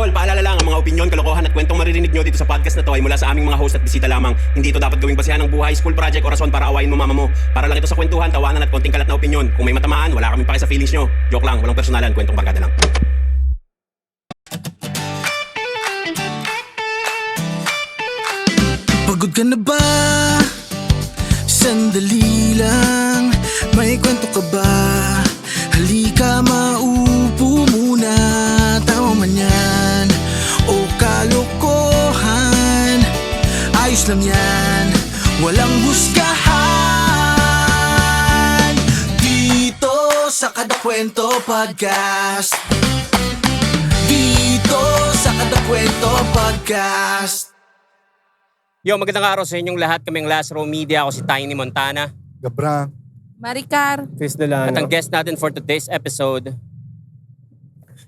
tol, paalala lang, ang mga opinyon, kalokohan at kwentong maririnig nyo dito sa podcast na to ay mula sa aming mga host at bisita lamang. Hindi ito dapat gawing basehan ng buhay, school project o rason para awayin mo mama mo. Para lang ito sa kwentuhan, tawanan at konting kalat na opinyon. Kung may matamaan, wala kaming pake sa feelings nyo. Joke lang, walang personalan, kwentong barkada lang. Pagod ka na ba? Sandali lang, may kwento ka ba? Halika maupo muna, tama man yan o kalokohan, ayos lang yan, walang husgahan. Dito sa Kada Kwento Podcast, dito sa Kada Kwento Podcast. Yo, magandang araw sa inyong lahat. Kaming Last Row Media. Ako si Tiny Montana. Gabrang. Maricar. Chris Delano. At ang guest natin for today's episode,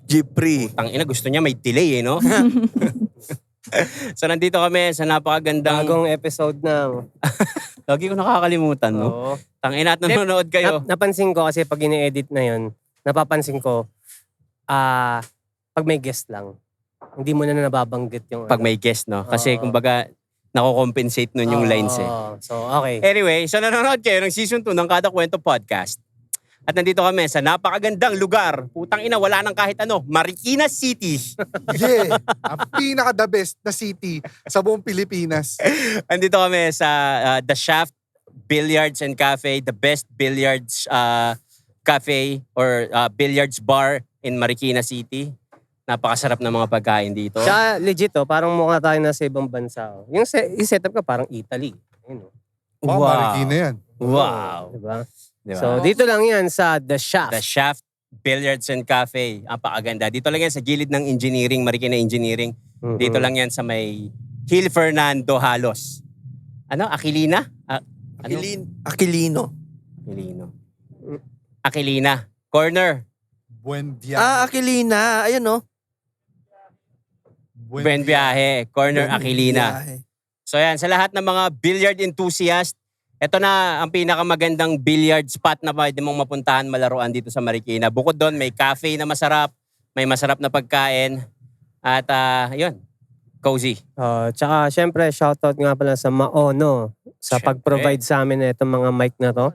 Jipri. tangina, gusto niya may delay no? So nandito kami sa napakagandang... Bagong episode na. Lagi ko nakakalimutan, no? Oo. Tangina at nanonood kayo. Napansin ko kasi pag ine-edit na yun, napapansin ko, pag may guest lang, hindi mo na nababanggit yung... Pag may guest, no? Kasi kumbaga, nako-compensate nun yung lines eh. So, okay. Anyway, so nanonood kayo ng season 2 ng Kada Kwento Podcast. At nandito kami sa napakagandang lugar. Putang ina, wala nang kahit ano. Marikina City. Yeah. Ang pinaka-the best na city sa buong Pilipinas. Andito kami sa The Shaft Billiards and Cafe, the best billiards cafe or billiards bar in Marikina City. Napakasarap ng mga pagkain dito. Siya, legit parang mukha tayo nasa ibang bansa. Yung setup ka parang Italy. Yun, Wow. Marikina yan. Wow. Diba? Diba? So, dito lang yan sa The Shaft. The Shaft Billiards and Cafe. Ang pakaganda. Dito lang yan sa gilid ng engineering, Marikina Engineering. Mhm. Dito lang yan sa may Hill Fernando Halos. Ano? Aquilina? Aquilino. Aquilina. Corner. Buen viaje. Aquilina. Ayun, no? Buen Viaje. Corner Aquilina. So yan, sa lahat ng mga billiard enthusiast, ito na ang pinakamagandang billiard spot na pwede mong mapuntahan, malaruan dito sa Marikina. Bukod doon, may cafe na masarap, may masarap na pagkain, at yun, cozy. Tsaka, syempre, shoutout nga pala sa Maono sa Syempre. pag-provide sa amin na itong mga mic na to.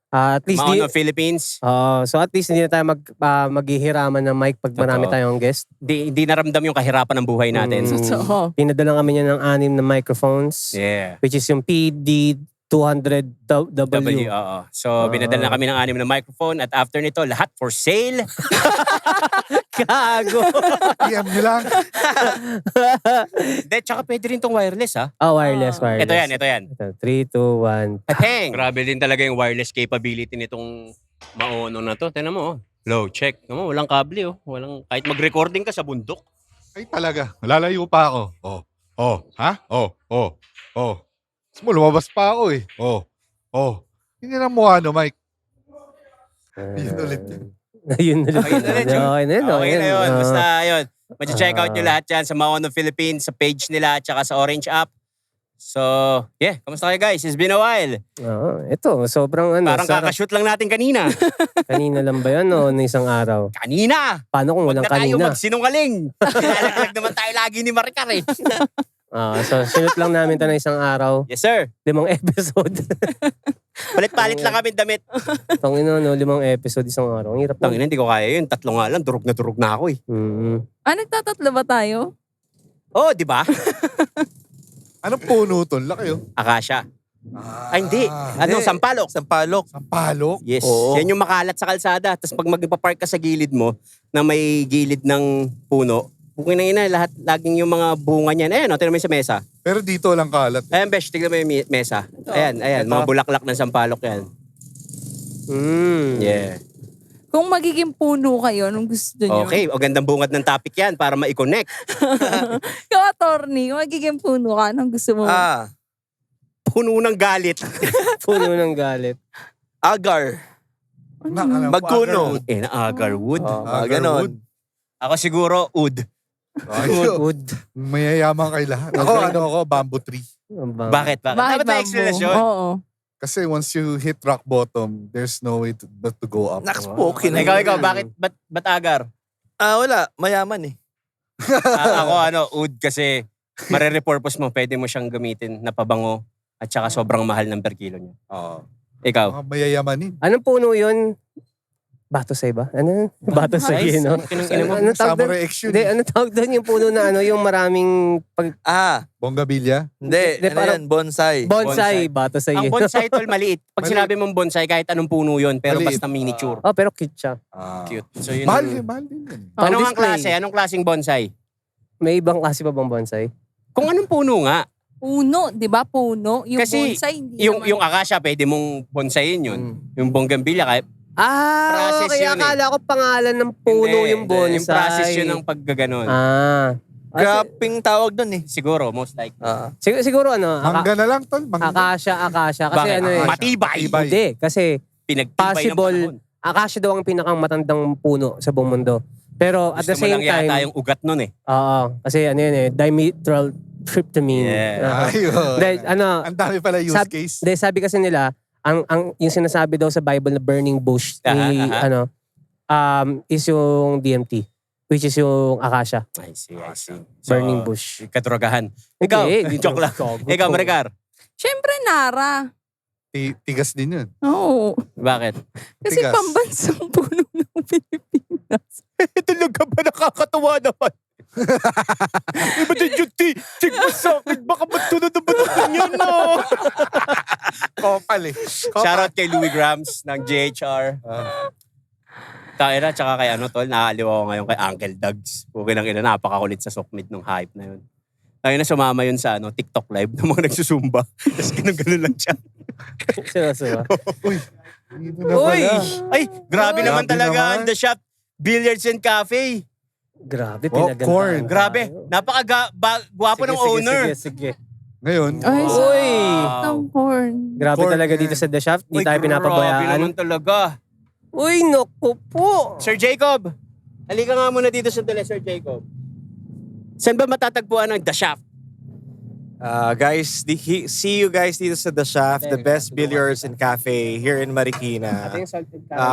At least Maono Philippines, so at least hindi na tayo maghihiraman ng mic pag marami Totoo. tayong guest. hindi naramdam yung kahirapan ng buhay natin. Totoo. Pinadala kami niya ng 6 na microphones, Yeah. which is yung PD200W. oo. So, binadala na kami ng 6 na microphone at after nito, lahat for sale. Gago! PM nyo lang. Hindi, tsaka pwede rin tong wireless, ha? Wireless. Ito yan. Ito, 3, 2, 1. Pateng! Grabe din talaga yung wireless capability nitong Maono na to. Tignan mo, oh. Low check. Tignan mo, walang kable, oh. Walang, kahit mag-recording ka sa bundok. Ay talaga. Lalayo pa ako. Ha? Lumabas pa ako eh. Hindi na mukha no, Mike. Yun ulit yun. Ayun na lang. Okay na yun. Okay na yun. Basta, yun. Mag-check out nyo lahat yan sa Maono Philippines, sa page nila, tsaka sa Orange app. So, yeah. Kamusta kayo, guys? It's been a while. Ito, sobrang Parang sarap. kakashoot lang natin kanina. Kanina lang ba yan o isang araw? Kanina! Paano kung Huwag walang na tayo kanina? magsinungaling. Nilalaglag naman tayo lagi ni Maricar eh. So, sinut lang namin ito ng isang araw. Yes, sir. 5 episode. Palit-palit lang kami damit. Tangina, 5 episode isang araw. Ang hirap lang. Tangina, hindi ko kaya yun. 3 nga lang. Durog na ako eh. Nagtatatlo ba tayo? Oh, di ba? Anong puno to? Laki oh. Akasya. Ay, hindi. Ano, Hindi. sampalok. Sampalok. Sampalok. Yes. Oo. Yan yung makalat sa kalsada. Tapos pag magpapark ka sa gilid mo, na may gilid ng puno, kung ina lahat, laging yung mga bunga niyan. Ayan, tingnan mo yung sa mesa. Pero dito lang kalat. Ayan, besh, tignan mo yung mesa. Ayan, Ito. mga bulaklak ng sampalok yan. Yeah. Kung magiging puno kayo, anong gusto nyo? Okay, o gandang bungad ng topic yan para ma-connect. Yung attorney, kung magiging puno ka, anong gusto mo? Puno ng galit. Puno ng galit. Agar. Magkuno. Na agarwood. Ganon. Ako siguro, wood. Wood. Mayayaman kay lahat. Ako, bamboo tree. Bakit? Dapat may explanation. Oo. Kasi once you hit rock bottom, there's no way but to go up. Nakspoken. Ikaw, bakit? Ba't agar? Wala. Mayaman eh. Ako oud kasi marerepurpose mo, pwede mo siyang gamitin na pabango at saka sobrang mahal ng per kilo niya. Oo. Ikaw? Mga mayayamanin. Anong puno yun? Batusay ba? Ano? Batusay, Nice. no? Ano tawag doon? Samurai X yun. Hindi, ano tawag doon yung puno na ano, yung maraming Bonggabilya. Hindi. Hindi, Ano parang- yan? Bonsai. bonsai, batusay. Ang bonsai tol, maliit. Pag Maliit. sinabi mong bonsai, kahit anong puno yun, pero Maliit. basta miniature. Oh, pero cute siya. Cute. So yun. Mahal din, mahal din yun. Pang Anong ang display. klase? Anong klaseng bonsai? May ibang klase pa bang bonsai? Kung anong puno nga. Puno, di ba? Puno. Yung Kasi bonsai, hindi Yung naman. acacia, pwede mong bonsaiin yun. Yung bonggambilya, kahit Process Okay. yun Akala ko pangalan ng puno Hindi, yung bonsai. Yung process yun ng paggaganon. Graping tawag dun eh. Siguro, most likely. Siguro ano, Mangga na lang, tol. Mangga. akasya. Kasi Bakit? ano eh. Matibay. Matibay. Hindi, kasi Pinagtibay ng possible, panahon. akasya daw ang pinakang matandang puno sa buong mundo. Pero at the Gusto mo same lang yata time, yung ugat nun eh. oo, kasi ano yun eh, dimethyltryptamine. Yeah. Ayun. Hindi, ano, Ang dami pala use case. Hindi, sabi kasi nila, ang yung sinasabi daw sa Bible na burning bush ni is yung DMT, which is yung akasya. I see. Burning bush. Katuragahan. Ikaw, Hindi, joke lang. Ikaw, Maricar. Siyempre, Nara. Tigas din yun. Oo. Bakit? Kasi Tigas. pambansang puno ng Pilipinas. Tulog ka ba? Nakakatawa naman. Iba din yung tig mo sa akin. Baka magtunod na ba yan no? Kopal eh. Shoutout kay Louie Grams ng JHR. Taira, tsaka kay tol, naaaliw ako ngayon kay Uncle Dugs. Okay lang ina, napakakulit sa sokmit ng hype na yun. Tayo na sumama yun sa TikTok live ng mga nagsusumba. Tapos ganun lang siya. Seryoso ba? Dito na Uy! pala. Ay, grabe naman Grabe talaga. naman. The Shop, Billiards and Cafe. Grabe, Popcorn. pinaganda. Grabe. Napaka-gwapo ng owner. Sige. Ngayon, Ay, Uy! ng corn. Grabe Corn talaga yan. dito sa The Shaft. Hindi Uy, tayo Grabe pinapabayaan. naman talaga. Uy, naku po! Sir Jacob, halika nga muna dito sa tele, Sir Jacob. Saan ba matatagpuan ng The Shaft? Guys, see you guys dito sa The Shaft, the best billiards and cafe here in Marikina.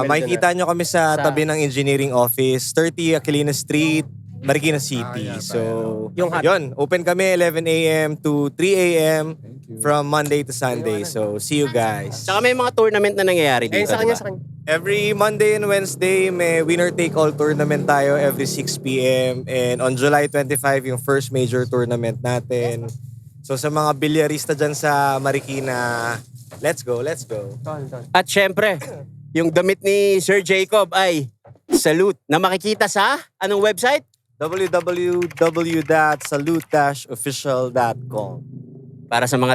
Makikita nyo kami sa tabi ng engineering office, 30 Aquilina Street, Marikina City. So, yun, open kami 11 a.m. to 3 a.m. from Monday to Sunday. So, see you guys. Tsaka may mga tournament na nangyayari dito. Sa kanya, diba? sa kanya. Every Monday and Wednesday, may winner-take-all tournament tayo every 6 p.m. And on July 25, yung first major tournament natin. So sa mga bilyarista dyan sa Marikina, let's go. At syempre, yung damit ni Sir Jacob ay Salute na makikita sa anong website? www.salute-official.com. Para sa mga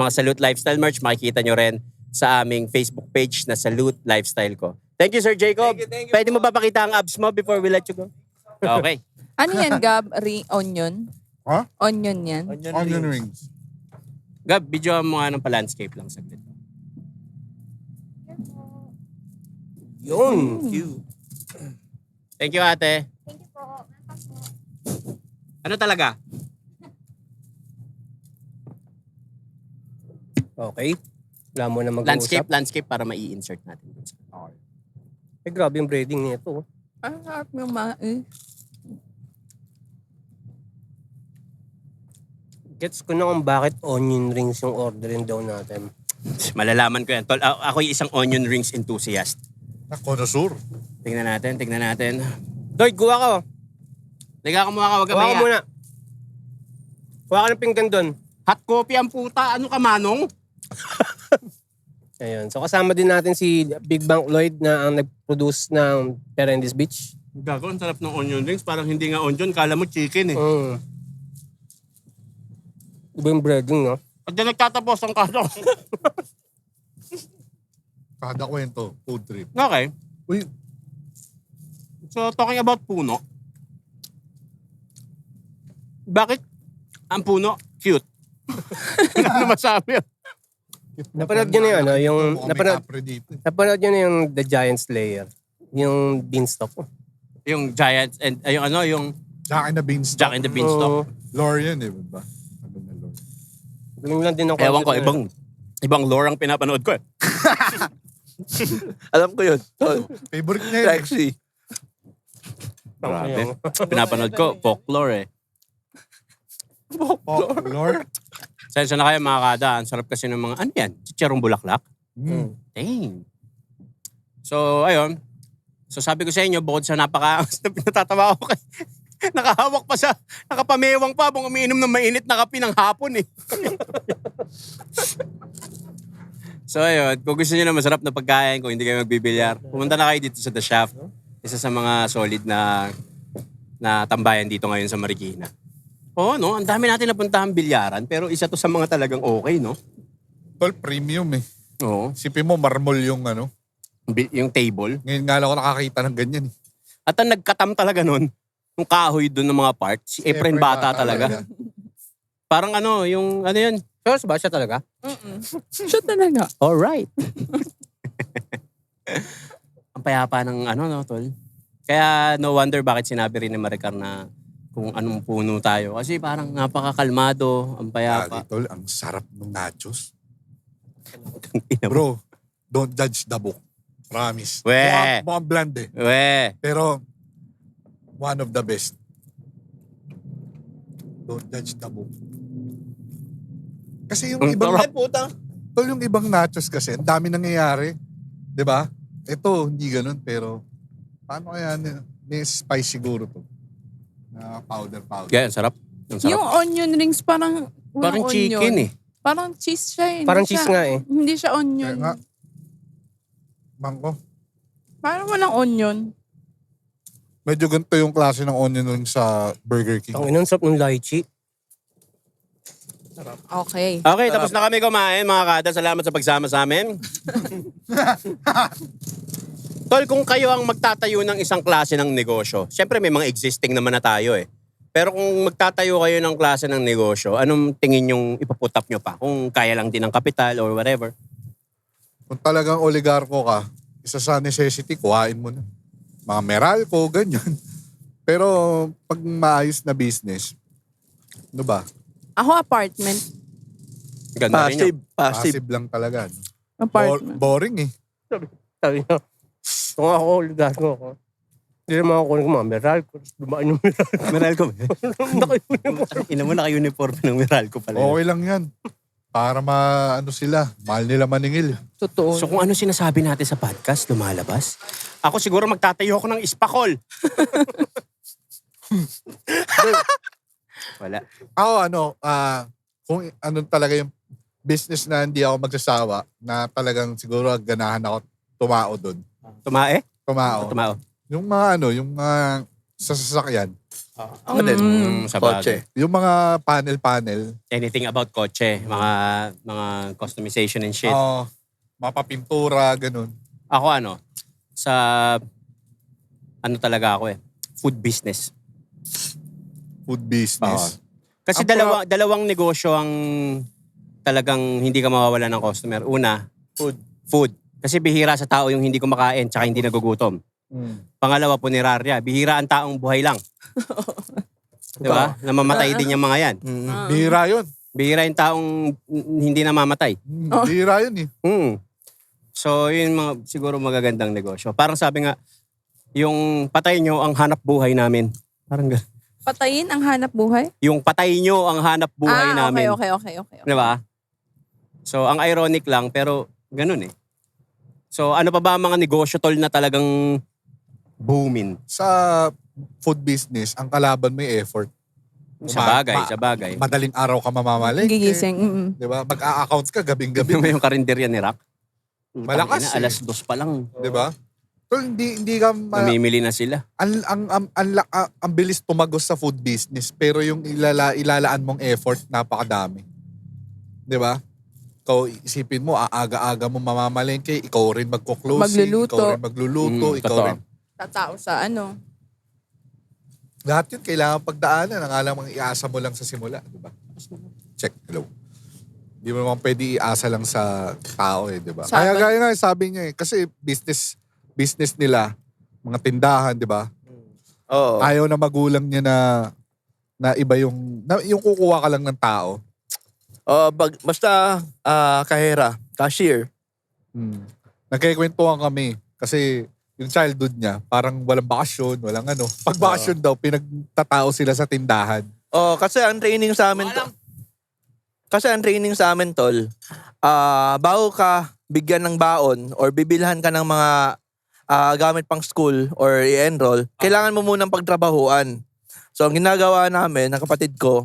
Salute Lifestyle merch, makikita nyo rin sa aming Facebook page na Salute Lifestyle ko. Thank you, Sir Jacob. Thank you Pwede mo ba pakita ang abs mo before we let you go? Okay. Ano yan, Gab? Onion? Ha? Onion yan? onion rings. Gab, video mo nga ng pa-landscape lang saglit. Yun. Thank you, ate. Thank you po. Ano talaga? Okay. Wala mo na mag-uusap. Landscape para mai-insert natin. Grabe yung breading nito. Ang harap yung Gets ko na kung bakit onion rings yung orderin daw natin. Malalaman ko yan. Tol, ako yung isang onion rings enthusiast. Na connoisseur. Tingnan natin. Lloyd, kuha ka. Liga ka muna ka, wag ka Kuha ka maya. muna. Kuha ka ng pinggan doon. Hot coffee ang puta. Ano ka, Manong? Ayun. So kasama din natin si Big Bang Lloyd na ang nag-produce ng Perendis Beach. Gago, ang sarap ng onion rings. Parang hindi nga onion, kala mo chicken eh. Iba yung breading, no? Pag na nagtatapos ang kado. Kada kwento, food trip. Okay. Uy, So, talking about puno. Bakit ang puno cute? Ano masabi? Napanood nyo na yun, ano? Yung, napanood nyo na yung The Giant Slayer. Yung Beanstalk. Yung Giants and yung Jack and the Beanstalk. Jack and the Beanstalk. Lore yun, eh, ba? Sabi na lore. Galing lang din ang Ewan ko, concept na yun. ibang lore ang pinapanood ko eh. Alam ko yun. Favorite niya yun. Sexy. Grabe. Pinapanood ko, folklore eh. Folklore? Sensya na kayo mga kada. Ang sarap kasi ng mga, ano yan? Chicharong bulaklak? Dang. So, ayun. So, sabi ko sa inyo, bukod sa natatawa ako kay, nakahawak pa sa, nakapamewang pa habang umiinom ng mainit na kape ng hapon eh. So, ayun. Kung gusto niyo na masarap na pagkain, kung hindi kayo magbibilyar, pumunta na kayo dito sa The Shaft. Isa sa mga solid na tambayan dito ngayon sa Marikina. Oo, no? Ang dami natin napuntahan bilyaran, pero isa to sa mga talagang okay, no? Tol, premium eh. Oo. Sipin mo, marmol yung Yung table. Ngayon nga lang ako nakakita ng ganyan eh. At ang nagkatam talaga nun, yung kahoy doon ng mga parts, si Efren Bata talaga. Parang ano, yung ano yun? Sure ba siya talaga? Siya talaga. Alright. Ang payapa ng ano, no, tol? Kaya no wonder bakit sinabi rin ni Maricar na kung anong puno tayo. Kasi parang napakakalmado, ang payapa. Tol, ang sarap ng nachos. Bro, don't judge the book. Promise. Mukhang bland eh. Pero, one of the best. Don't judge the book. Kasi yung ibang... Tol, yung ibang nachos kasi, ang dami nangyayari. 'Di ba? Ito, hindi ganun, pero paano kaya may spice siguro to? Na powder. Kaya, ang sarap. Ang sarap. Yung onion rings parang Parang walang chicken onion. eh. Parang cheese siya eh. Parang Hindi cheese siya- nga eh. Hindi siya Kaya onion. nga, mangko. Parang walang onion. Medyo ganito yung klase ng onion ring sa Burger King. Ang inang sarap ng lychee. Okay. Okay, tapos na kami kumain, mga kada. Salamat sa pagsama sa amin. Tol, kung kayo ang magtatayo ng isang klase ng negosyo, syempre may mga existing naman na tayo eh. Pero kung magtatayo kayo ng klase ng negosyo, anong tingin yung ipaputap nyo pa? Kung kaya lang din ng kapital or whatever. Kung talagang oligarko ka, isa sa necessity, kuhain mo na. Mga Meralco, ganyan. Pero pag maayos na business, ano ba? Ako apartment. Ganda rin yun. Passive lang talaga. No? Apartment. Boring eh. Sabi niya, kung ako, oligarko ako, hindi naman ako kunin ko mga Meralco. Dumaan yung Meralco. Meralco ba? Ina mo, naka-uniform ng Meralco pala. Okay lang yan. Para maano sila, mahal nila maningil. Totoo. So kung ano sinasabi natin sa podcast, lumalabas. Ako siguro magtatayo ako ng ispakol. Wala. Ako kung ano talaga yung business na hindi ako magsasawa, na talagang siguro ganahan ako tumao doon. Tumae? Tumao. Yung mga yung mga sa sasakyan. Ako din. Sa bagay. Yung mga panel. Anything about kotse. Mga customization and shit. Mapapintura, ganun. Ako sa talaga ako eh. Food business. Food business. Kasi dalawang negosyo ang talagang hindi ka mawawala ng customer. Una, food. Kasi bihira sa tao yung hindi kumakain tsaka hindi nagugutom. Pangalawa, punerarya. Bihira ang taong buhay lang. Diba? Namamatay din yung mga yan. Bihira yun. Bihira yung taong hindi namamatay. Bihira yun eh. So, yun mga siguro magagandang negosyo. Parang sabi nga, yung patay nyo ang hanap buhay namin. Parang gano'n. Patayin ang hanap buhay? Yung patay nyo ang hanap buhay namin. Okay. Diba? So, ang ironic lang, pero ganun eh. So, ano pa ba ang mga negosyo tol na talagang booming? Sa food business, ang kalaban mo yung effort. Sa bagay. Madaling araw ka mamamalengke. Gigising. Diba? Mag-a-accounts ka gabing-gabi. Yung karinderya ni Rock. Malakas Alas 2 pa lang. Diba? So, hindi ka... Namimili na sila. Ang bilis tumagos sa food business, pero yung ilalaan mong effort, napakadami. Diba? Ikaw, isipin mo, aaga-aga mo mamamalengke, ikaw rin magko-closing, ikaw rin magluluto, ikaw totoo. rin... Tatao sa Lahat yun, kailangan pagdaanan. Ang alam mong iasa mo lang sa simula. Diba? Check, hello. Hindi mo naman pwede iasa lang sa tao eh, diba? Kaya gaya nga, sabi niya eh, kasi business nila, mga tindahan, di ba? Oo. Ayaw na magulang niya na iba yung kukuha ka lang ng tao. Basta kahera, cashier. Nagkikwentuhan kami kasi yung childhood niya, parang walang bakasyon, walang ano. Pag bakasyon daw, pinagtatao sila sa tindahan. Oh, kasi ang training sa amin tol, bago ka bigyan ng baon or bibilhan ka ng mga gamit pang school or i-enroll, kailangan mo munang pagtrabahuan. So ang ginagawa namin, ng kapatid ko,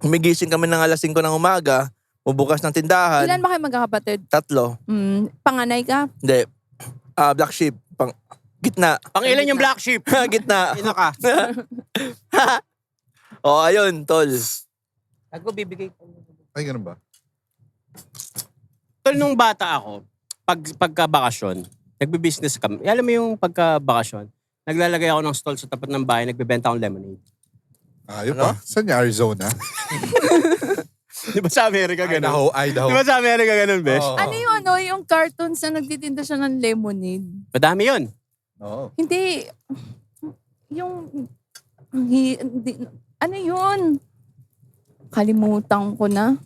humigising kami ng alas 5 ng umaga, bubukas ng tindahan. Ilan ba kayo magkakapatid? 3. Panganay ka? Hindi. Black sheep. Gitna. Pangilan yung black sheep. Gitna. Ino ka. Ayun, tol. Ako bibigay ko. Ay, ganun ba? Tol, nung bata ako, pagka-bakasyon, nagbe-business kami. Alam mo yung pagka-bakasyon, naglalagay ako ng stall sa tapat ng bahay, nagbebenta akong lemonade. Ayun pa. Saan niya? Arizona? Di ba sa Amerika ganun? Idaho. Di ba sa Amerika ganun, besh? Oo. Ano yung cartoons na nagtitinda siya ng lemonade? Madami yun. Oo. Hindi. Ano yun? Kalimutan ko na.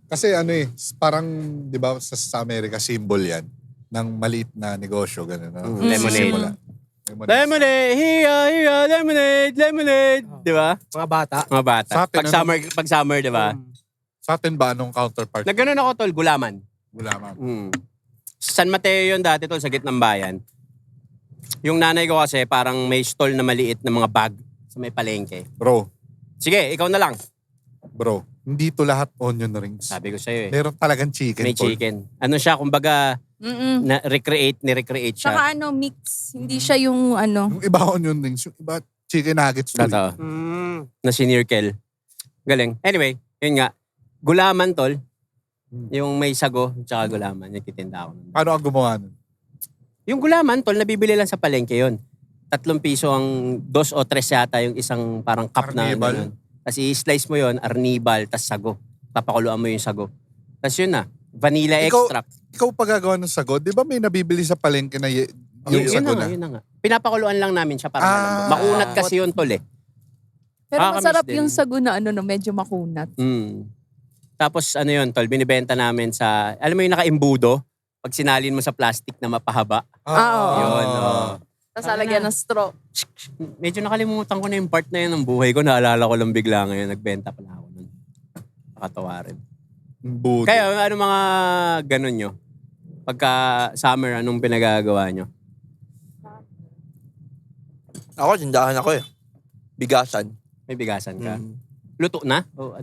Kasi parang, di ba, sa Amerika, symbol yan ng maliit na negosyo, gano'n. Lemonade. Lemonade, hiya, lemonade. Di ba? Mga bata. Mga bata. Sa atin, Pag summer, di ba? Sa atin ba, anong counterpart? Nagganon ako, tol, gulaman. Gulaman. San Mateo yun dati, tol, sa gitnang bayan. Yung nanay ko kasi parang may stall na maliit na mga bag sa may palengke. Bro, Sige, ikaw na lang. hindi to lahat onion rings. Sabi ko sa'yo eh. Meron talagang chicken. May Paul. chicken. Ano siya, kumbaga, ni-recreate siya. Tsaka mix. Hindi siya yung Yung iba onion rings, yung iba chicken nuggets. to eh. Totoo. Na sinirkel. Galing. Anyway, yun nga. Gulaman, tol. Yung may sago, tsaka gulaman. Nagtitinda ako. Paano ang gumawa nun? Yung gulaman, tol, nabibili lang sa palengke yun. 3 piso ang 2 o 3 yata yung isang parang cup na. Arnibal? Ano, tapos i-slice mo yun, arnibal, tas sago. Papakuluan mo yung sago. Tapos yun na, vanilla extract. Ikaw pa gagawa ng sago, di ba may nabibili sa palengke na yung sago na? Yun na nga. Pinapakuluan lang namin siya para malambot. Makunat kasi yun, tol eh. Pero Nakakamiss masarap din. yung sago na medyo makunat. Tapos ano yun, tol, binibenta namin sa, alam mo yung naka-imbudo? Pag sinalin mo sa plastic na mapahaba. Oo. Yun, Tapos lalagyan ng straw. Medyo nakalimutan ko na yung part na yun ng buhay ko. Naalala ko lang bigla ngayon. Nagbenta pala ako nun. Nakatawa rin. Buto. Kaya ano mga ganun nyo? Pagka summer, anong pinagagawa nyo? Ako, tindahan ako eh. Bigasan. May bigasan ka? Mm. Luto na? O,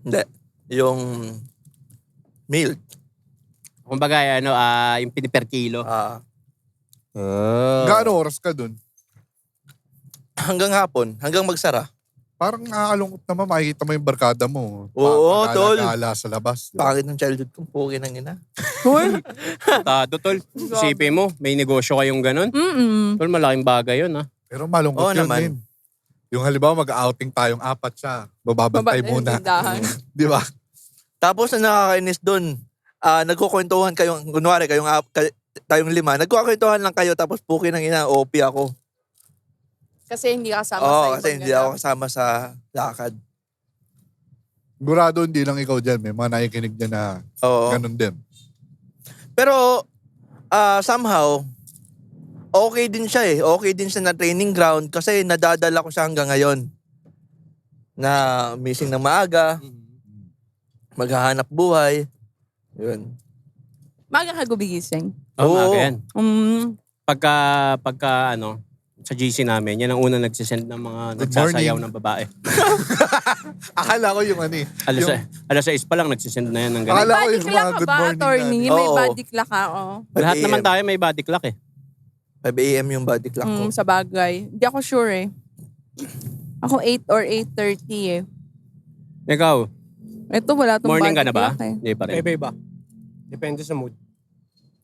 Hindi. Yung milk. kumbaga, yung per kilo. Gaano oras ka dun? Hanggang hapon. Hanggang magsara. Parang nakakalungkot naman, makikita mo yung barkada mo. Oo, tol. Pagala sa labas. Diba? Pangit ng childhood kong pugi ng ina. Tado, tol. Isipin mo, may negosyo kayong ganun. Tol, malaking bagay yun, ha? Pero malungkot Oo yun naman. din. Yung halimbawa mag-outing tayong 4 siya, bababantay muna. Di ba? Tapos na nakakainis doon, nagkukwentuhan kayong, kunwari tayong 5, nagkukwentuhan lang kayo tapos puki ng ina, OP ako. Kasi hindi kasama Oo, sa kasi hindi ako kasama sa lakad. Sigurado hindi lang ikaw dyan. May mga nakikinig dyan na Oo. ganun din. Pero somehow, okay din siya eh. Okay din siya na training ground kasi nadadala ko siya hanggang ngayon. Na missing ng maaga, maghahanap buhay. Yun. Maga ka gumigising. Oo, Oo. maaga yan. Pagka sa GC namin, yan ang unang nagsisend ng mga Good nagsasayaw morning. ng babae. Akala ko yung Alas 6 pa lang nagsisend na yan ng ganun. Akala ko Body yung clock mga ka good ba, morning attorney? na. May Oo. body clock ka, oh. 5 Lahat naman AM. tayo may body clock eh. 5 AM yung body clock ko. Sa bagay. Hindi ako sure eh. Ako 8 or 8:30 eh. Ikaw, Ito wala tong morning ka body na ba? clock eh. Hindi pa rin. Iba-iba. Depende sa mood.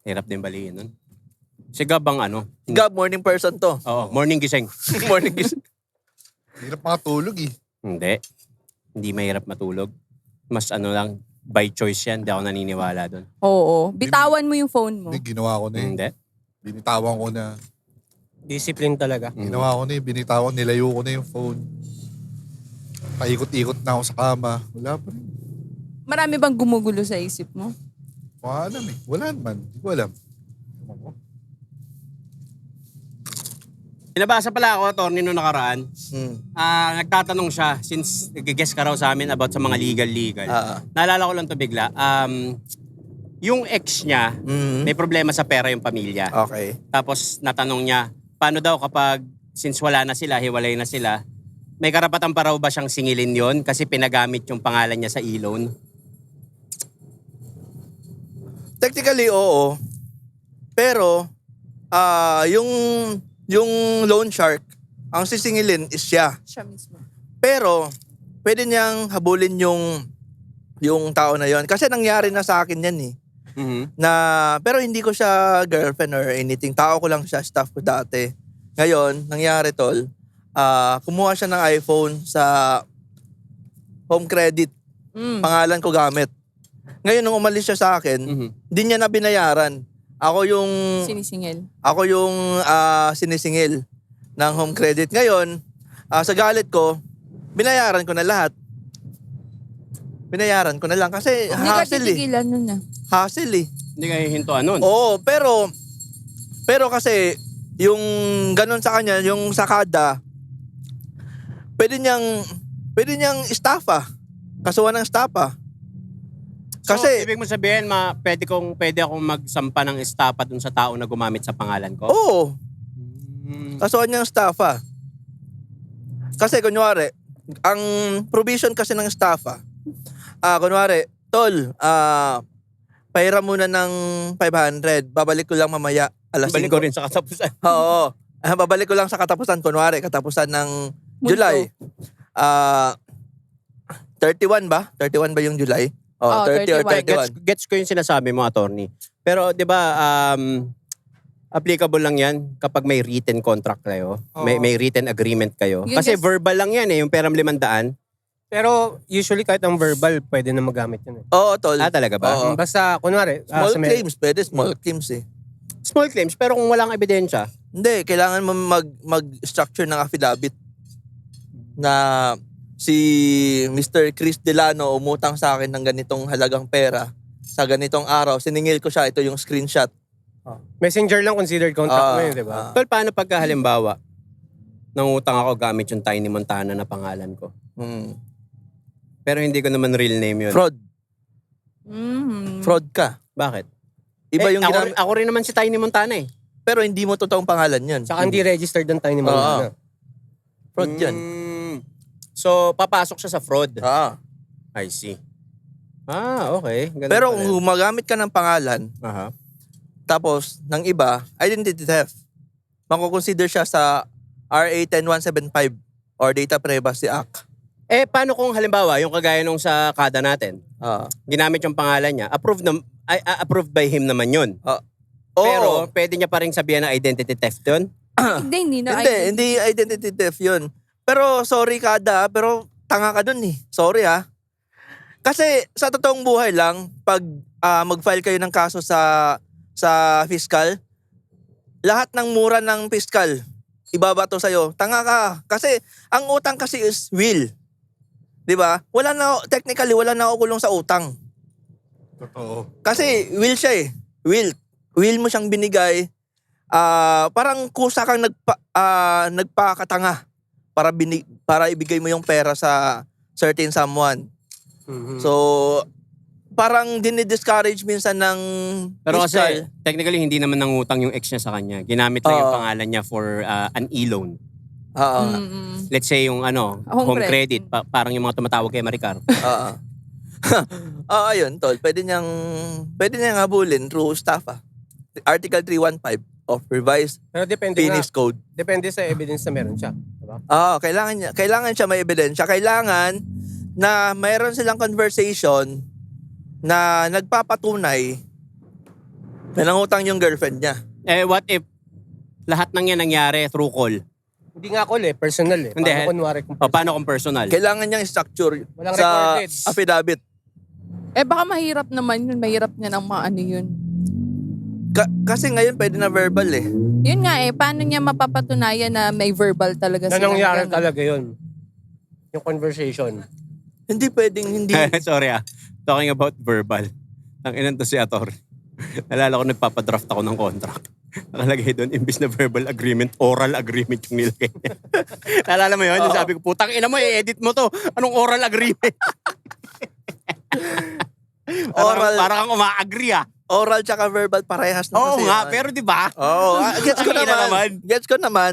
Hirap din baliin nun. Si Gabang Gab, morning person to. Oo, morning gising. Morning gising. Hirap makatulog eh. Hindi. Hindi mahirap matulog. Mas lang, by choice yan. Hindi ako naniniwala doon. Oo. Bitawan mo yung phone mo. Hindi, ginawa ko na eh. Hindi. Binitawan ko na. Discipline talaga. Ginawa ko na eh. Binitawan, nilayo ko na yung phone. Paikot-ikot na ako sa kama. Wala pa rin. Marami bang gumugulo sa isip mo? Wala alam eh. Wala naman. Hindi ko alam. Ewan ko. Pinabasa pala ako, attorney, noong nakaraan. Hmm. Nagtatanong siya, since nag-guess ka raw sa amin about sa mga legal. Naalala ko lang to bigla. Yung ex niya, may problema sa pera yung pamilya. Okay. Tapos natanong niya, paano daw kapag since wala na sila, hiwalay na sila, may karapatan pa raw ba siyang singilin yon kasi pinagamit yung pangalan niya sa e-loan? Technically, oo. Pero, yung loan shark, ang sisingilin is siya. Siya mismo. Pero, pwede niyang habulin yung tao na yon. Kasi nangyari na sa akin yan eh. Pero hindi ko siya girlfriend or anything. Tao ko lang siya, staff ko dati. Ngayon, nangyari tol, kumuha siya ng iPhone sa home credit. Pangalan ko gamit. Ngayon, nung umalis siya sa akin, di niya na binayaran. Ako yung sinisingil ng home credit. Ngayon, sa galit ko, binayaran ko na lahat. Binayaran ko na lang kasi Hindi ka hassle eh. titigilan nun ah. Hassle eh. Hindi kayo hintuan nun. Oo, pero kasi yung ganun sa kanya, yung sakada, pwede niyang estafa. Kasuhan ng estafa. Kasi, so, ibig mo sabihin, pwede akong magsampa ng estafa dun sa tao na gumamit sa pangalan ko? oo, kasuhan niyang estafa. Kasi kunwari, ang provision kasi ng estafa, kunwari, tol, pahiram muna ng 500, babalik ko lang mamaya, alas 5. Balik ko rin sa katapusan. Oo. Babalik ko lang sa katapusan. Kunwari, katapusan ng July. 31 ba? 31 ba yung July? Oh, 30 or 31. 31. Gets ko yung sinasabi mo, attorney. Pero, di ba, applicable lang yan kapag may written contract kayo. May written agreement kayo. Yun Kasi is- verbal lang yan eh, yung peram 500. Pero usually kahit ang verbal, pwede na magamit yun eh. Oo, tol. Talaga ba? Oo. Basta, kunwari, Small sa may- claims. Pwede small claims eh. Small claims, pero kung walang ebidensya, Hindi, kailangan mo mag-structure ng affidavit na si Mr. Chris Delano umutang sa akin ng ganitong halagang pera sa ganitong araw. Siningil ko siya. Ito yung screenshot. Messenger lang considered contract na yun, di ba? tol, paano pagka halimbawa, nangutang ako gamit yung Tiny Montana na pangalan ko. Pero hindi ko naman real name yun. Fraud. Mhm. Fraud ka. Bakit? Iba yung ako, ako rin naman si Tiny Montana eh. Pero hindi mo totoong pangalan yun. Saka hindi registered ang Tiny Montana. Fraud yan. So, papasok siya sa fraud. Ah. I see. Okay. Ganun Pero pala kung yun. gumagamit ka ng pangalan, Aha. tapos ng iba, identity theft. Makukonsider siya sa RA 10175 or Data Privacy Act. Paano kung halimbawa, yung kagaya nung sa kada natin, ginamit yung pangalan niya, approved by him naman yun. Pero, pwede niya pa rin sabihan na identity theft yun? Hindi na. Hindi identity theft yun. Pero sorry kada, pero tanga ka dun eh. Sorry ha. Kasi sa totoong buhay lang, pag mag-file kayo ng kaso sa fiscal, lahat ng mura ng fiscal, ibabato sa'yo. Tanga ka. Kasi ang utang kasi is will. 'Di ba? Technically, wala na ako kulong sa utang. Totoo. Kasi will siya eh. Will mo siyang binigay. Parang kusa kang nagpakatanga para ibigay mo yung pera sa certain someone. So, parang dinidiscourage minsan ng Pero fiscal. kasi, technically, hindi naman nangutang yung ex niya sa kanya. Ginamit lang yung pangalan niya for an e-loan. Let's say yung home credit. Parang yung mga tumatawag kay Maricar. Ayun, tol. Pwede niyang habulin through estafa. Article 315 of Revised Pero depende Penal Code. Depende sa evidence na meron siya. Diba? Kailangan siya may ebidensya. Kailangan na mayroon silang conversation na nagpapatunay na nangutang yung girlfriend niya. What if lahat ng yan nangyari through call? Hindi nga call eh, personal eh. Hindi. Paano kunwari kung Paano kung personal? Kailangan niyang structure Walang sa recorded. affidavit. Baka mahirap naman yun. Mahirap niya ng maano yun. Kasi ngayon pwede na verbal eh. Yun nga paano niya mapapatunayan na may verbal talaga na silang nangyari ganun? talaga yun. Yung conversation. Hindi pwedeng hindi. Sorry talking about verbal. Ang inan to si Ator. Nalala ko nagpapadraft ako ng contract. Nakalagay doon, imbis na verbal agreement, oral agreement yung nilagay niya. Naalala mo yun? Yung sabi ko, putang ina mo, i-edit mo to. Anong oral agreement? Para kang uma-agree ah. Oral tsaka verbal parehas na Oo kasi nga, yun. pero di ba? Oo, gets ko Ang ina naman. Gets ko naman.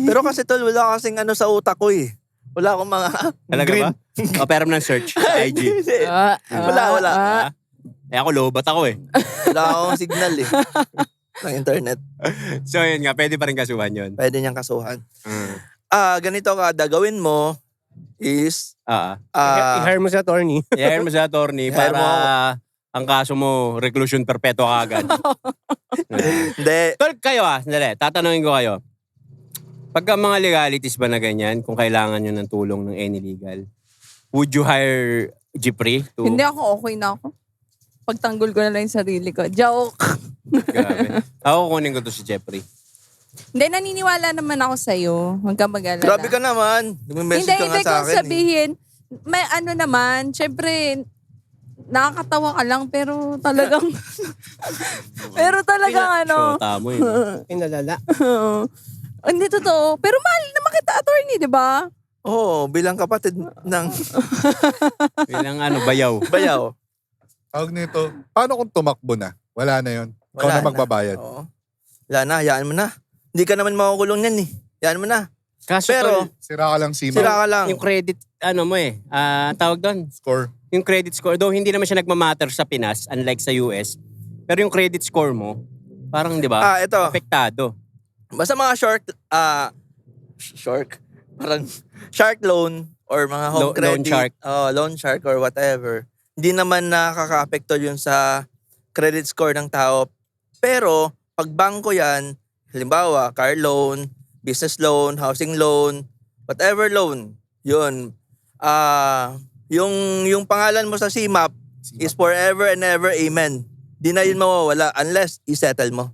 Pero kasi tol, wala kasing ano sa utak ko eh. Wala akong mga Talaga green. ba? O, pero ng search sa IG. Wala. Eh ako, lobat ako eh. Wala akong signal eh. Ng internet. So yun nga, pwede pa rin kasuhan yun. Pwede niyang kasuhan. Ganito kada gawin mo is I-hire mo sa attorney. I-hire mo sa attorney I-hire para mo ang kaso mo, reclusion perpetuo kagad. hindi. Tol, kayo sandali, tatanungin ko kayo. Pagka mga legalities ba na ganyan, kung kailangan nyo ng tulong ng any legal, would you hire Jeffrey to... Hindi ako, okay na ako. Pagtanggol ko na lang yung sarili ko. Joke. Grabe. Ako kunin ko to si Jeffrey. Hindi, naniniwala naman ako sa'yo. Huwag ka mag-alala. Grabe ka naman. Nag-message ka nga sa kung akin. sabihin, may ano naman, syempre, nakakatawa ka lang, pero talagang, ano, Shota mo yun. Pinalala. hindi totoo. Pero mahal naman kita, attorney, di ba? Oo, bilang kapatid ng Bilang bayaw. bayaw. Tawag nito, paano kung tumakbo na? Wala na yun. Ikaw Wala na magbabayad. Oo. Wala na, hayaan mo na. Hindi ka naman makukulong yan eh. Hayaan mo na. Kaso Pero, tol, Sira ka lang, Sima. sira ka lang. yung credit, mo tawag doon, Score. yung credit score, though hindi naman siya nagmamatter sa Pinas, unlike sa US, pero yung credit score mo, parang di ba, Ito. apektado. Basta mga parang shark loan or mga home Loan credit. shark. Loan shark or whatever. Hindi naman nakaka-apekto yun sa credit score ng tao. Pero, pag bangko yan, halimbawa, car loan, business loan, housing loan, whatever loan, yun. Yung pangalan mo sa CMAP is forever and ever, amen. Di na yun mawawala unless i-settle mo.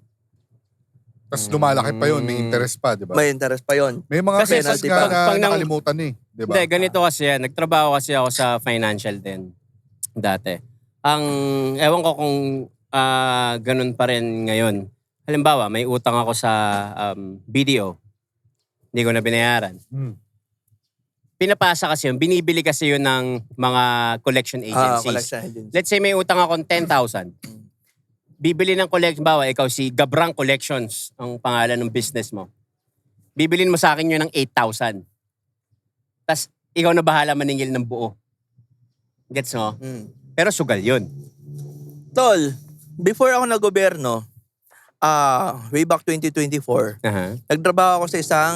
Tapos lumalaki pa yun, may interest pa, di ba? May interest pa yun. May mga Kasi cases pag- nga na pag nang- nakalimutan eh. Di ba? Hindi, ganito kasi yan. Nagtrabaho kasi ako sa financial din dati. Ewan ko kung ganun pa rin ngayon. Halimbawa, may utang ako sa BDO. Hindi ko na binayaran. Pinapasa kasi yun, binibili kasi yun ng mga collection agencies. Collection agency. Let's say may utang akong 10,000. Bibili ng collection, bawa ikaw si Gabrang Collections, ang pangalan ng business mo. Bibilin mo sa akin yun ng 8,000. Tapos ikaw na bahala maningil ng buo. Gets mo? Pero sugal yun. Tol, before ako nag-gobyerno, way back 2024, nagtrabaho ako sa isang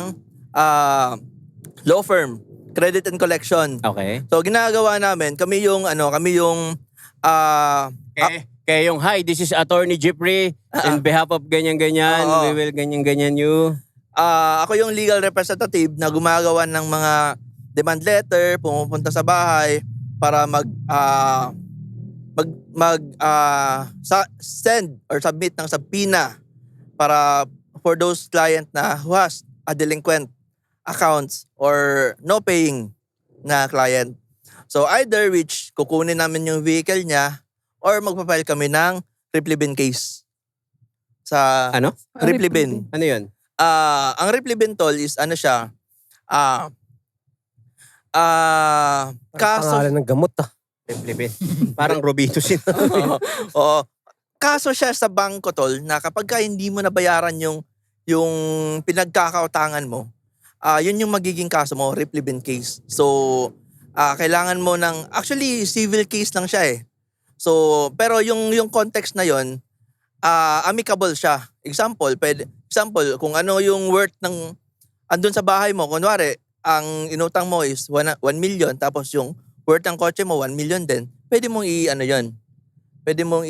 law firm, credit and collection. Okay. So ginagawa namin, kami yung Kaya yung, hi, this is Attorney Jeffrey. In behalf of ganyan-ganyan, Oo. we will ganyan-ganyan you. ako yung legal representative na gumagawa ng mga demand letter, pumupunta sa bahay para send or submit ng subpoena para for those client na who has a delinquent accounts or no paying na client. So either which kukunin namin yung vehicle niya or magpapile kami ng replevin case. Sa Ano? replevin. Ano yun? Ang replevin tol is ano siya? Kaso Pangalan ng gamot Parang Robitussin. Oo. Kaso siya sa bangko tol na kapag ka hindi mo nabayaran yung pinagkakautangan mo, yun yung magiging kaso mo, replevin case. So, kailangan mo ng actually civil case lang siya eh. So, pero yung context na yon, amicable siya. Example, kung ano yung worth ng andun sa bahay mo, kunwari, ang inutang mo is 1 million, tapos yung worth ng kotse mo 1 million din, pwede mong pwede mong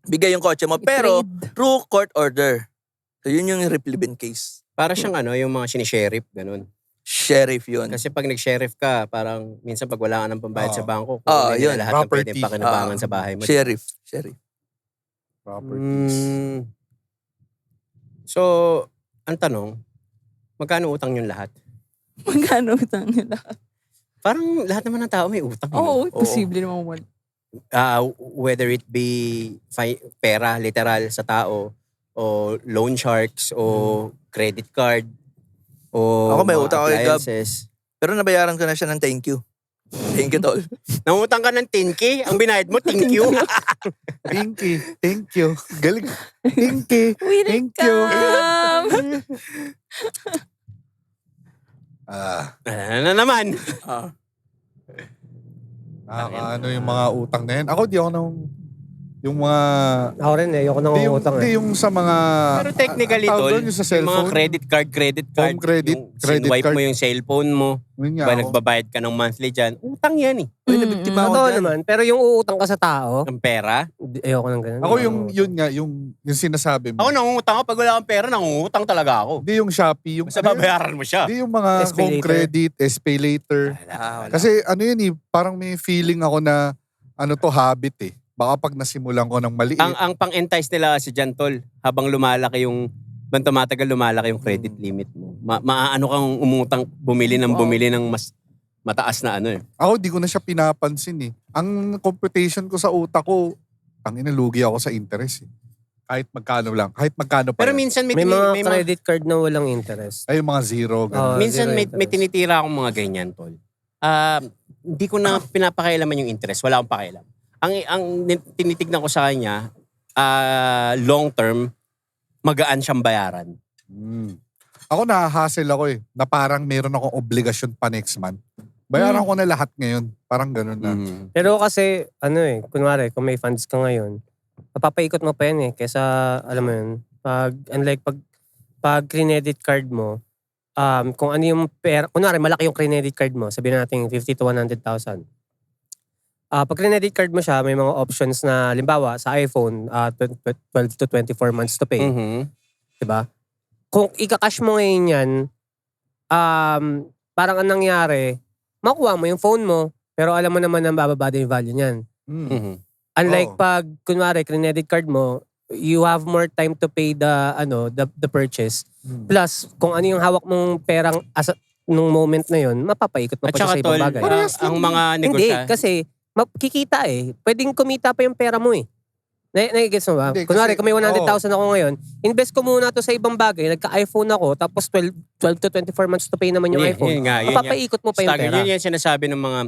bigay yung kotse mo, pero through court order. So, yun yung replevin case. Para siyang yung mga sinisheriff, ganun. Sheriff yun. Kasi pag nag-sheriff ka, parang minsan pag wala ka ng pambayad sa bangko, yun. yun. Lahat ng Property. pwedeng pakinabangan sa bahay mo. Sheriff. Properties. So, ang tanong, magkano utang yung lahat? Magkano utang nila? Parang lahat naman ng tao may utang. Oo, eh. posible naman wala. Whether it be pera, literal sa tao, o loan sharks, o credit card, o Ako may mga utang ako kay Gab. appliances. Pero nabayaran ko na siya ng thank you. Thank you, tol. Nangutang ka ng 10K, ang binayad mo, thank you. Thank you. Galing. Thank you. Thank you. Ano na naman? Ano yung mga utang na yan? Ako di ako yung mga... Ako rin eh. Ayoko nang Di yung, utang di eh. yung sa mga... Pero technically, tawag tol, doon, yung sa yung mga cellphone. credit card, Home credit, yung credit sinwipe card. mo yung cellphone mo, Yun nga ba ako. nagbabayad ka ng monthly dyan, utang yan eh. Uy, nabiktima ako Totoo dyan. naman. Pero yung uutang ka sa tao, Ang pera. ayoko nang ganun. Ako yun nga, yung sinasabi mo. Ako nangungutang ako, pag wala akong pera, nangungutang talaga ako. Hindi yung Shopee. Yung, Basta babayaran mo siya. Hindi yung mga SPay home later. credit, SPay later. Wala. Kasi ano yun parang may feeling ako na habit eh. Baka pag nasimulan ko ng maliit. Ang pang-entice nila si Jantol, habang lumalaki yung, tumatagal lumalaki yung credit limit mo. Maano kang umutang, bumili ng mas mataas na ano eh. Ako di ko na siya pinapansin eh. Ang computation ko sa utak ko, lugi ako sa interest eh. Kahit magkano lang. Kahit magkano pa Pero yan. minsan May mga credit card na walang interest. Ay, yung mga zero. Ganun. Oo. minsan zero may interest. tinitira akong mga ganyan, Tol. Hindi ko na pinapakailaman yung interest. Wala akong pakialam. Ang tinitignan ko sa kanya, long term, magaan siyang bayaran. Ako nahahassle ako eh. Na parang meron akong obligasyon pa next month. Bayaran ko na lahat ngayon. Parang ganun na. Pero kasi, kunwari, kung may funds ka ngayon, mapapaikot mo pa yan eh. Kesa, alam mo yun, pag credit card mo, kung ano yung pera, kunwari, malaki yung credit card mo, sabihin natin 50 to 100,000. Pag credit card mo siya, may mga options na, limbawa, sa iPhone, 12 to 24 months to pay. Diba? Kung ika-cash mo ngayon yan, parang anong nangyari, makuha mo yung phone mo, pero alam mo naman na bababa din yung value niyan. Unlike Oo. pag, kunwari, credit card mo, you have more time to pay the purchase. Plus, kung ano yung hawak mong perang nung moment na yun, mapapaikot mo At pa siya saka, sa ibang Tol, bagay. ang mga Hindi, negosya... kasi kikita eh. Pwedeng kumita pa yung pera mo eh. Nagigets mo ba? Hindi, Kunwari, kasi- kung may 100,000 ako ngayon, invest ko muna to sa ibang bagay, nagka-iPhone ako, tapos 12 to 24 months to pay naman yung iPhone. Yun nga. Mapapaikot mo pa yung Stagger. pera. Yun yung sinasabi ng mga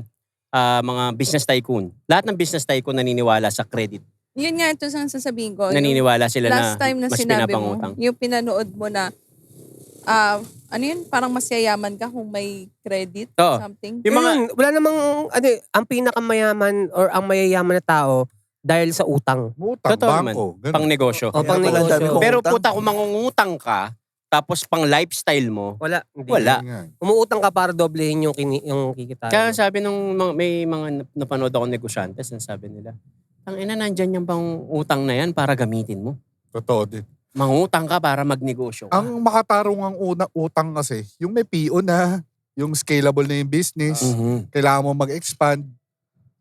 business tycoon. Lahat ng business tycoon naniniwala sa credit. Yun nga ito ang sasabihin ko. Naniniwala sila Last na time na mas sinabi mo, pinapangutang. yung pinanood mo na, ano yun, parang mas yayaman ka kung may credit Oo. something. Yung mga, Wala namang, ang pinakamayaman or ang mayayaman na tao dahil sa utang. Utang, Totoo naman. bangko. Ganun. pang negosyo. O pang Kaya pala, negosyo. dami kong Pero utang. puta, kung mangungutang ka, tapos pang lifestyle mo, Wala. Hindi. wala. Yun nga. Umuutang ka para doblehin yung kikitain. Kaya sabi may mga napanood ako negosyante, sabi nila, ang ina, nandyan yung pang utang na yan para gamitin mo. Totoo din. Mangutang ka para magnegosyo ka. Ang makatarong ang utang kasi, yung may PO na, yung scalable na yung business, Mhm. kailangan mo mag-expand,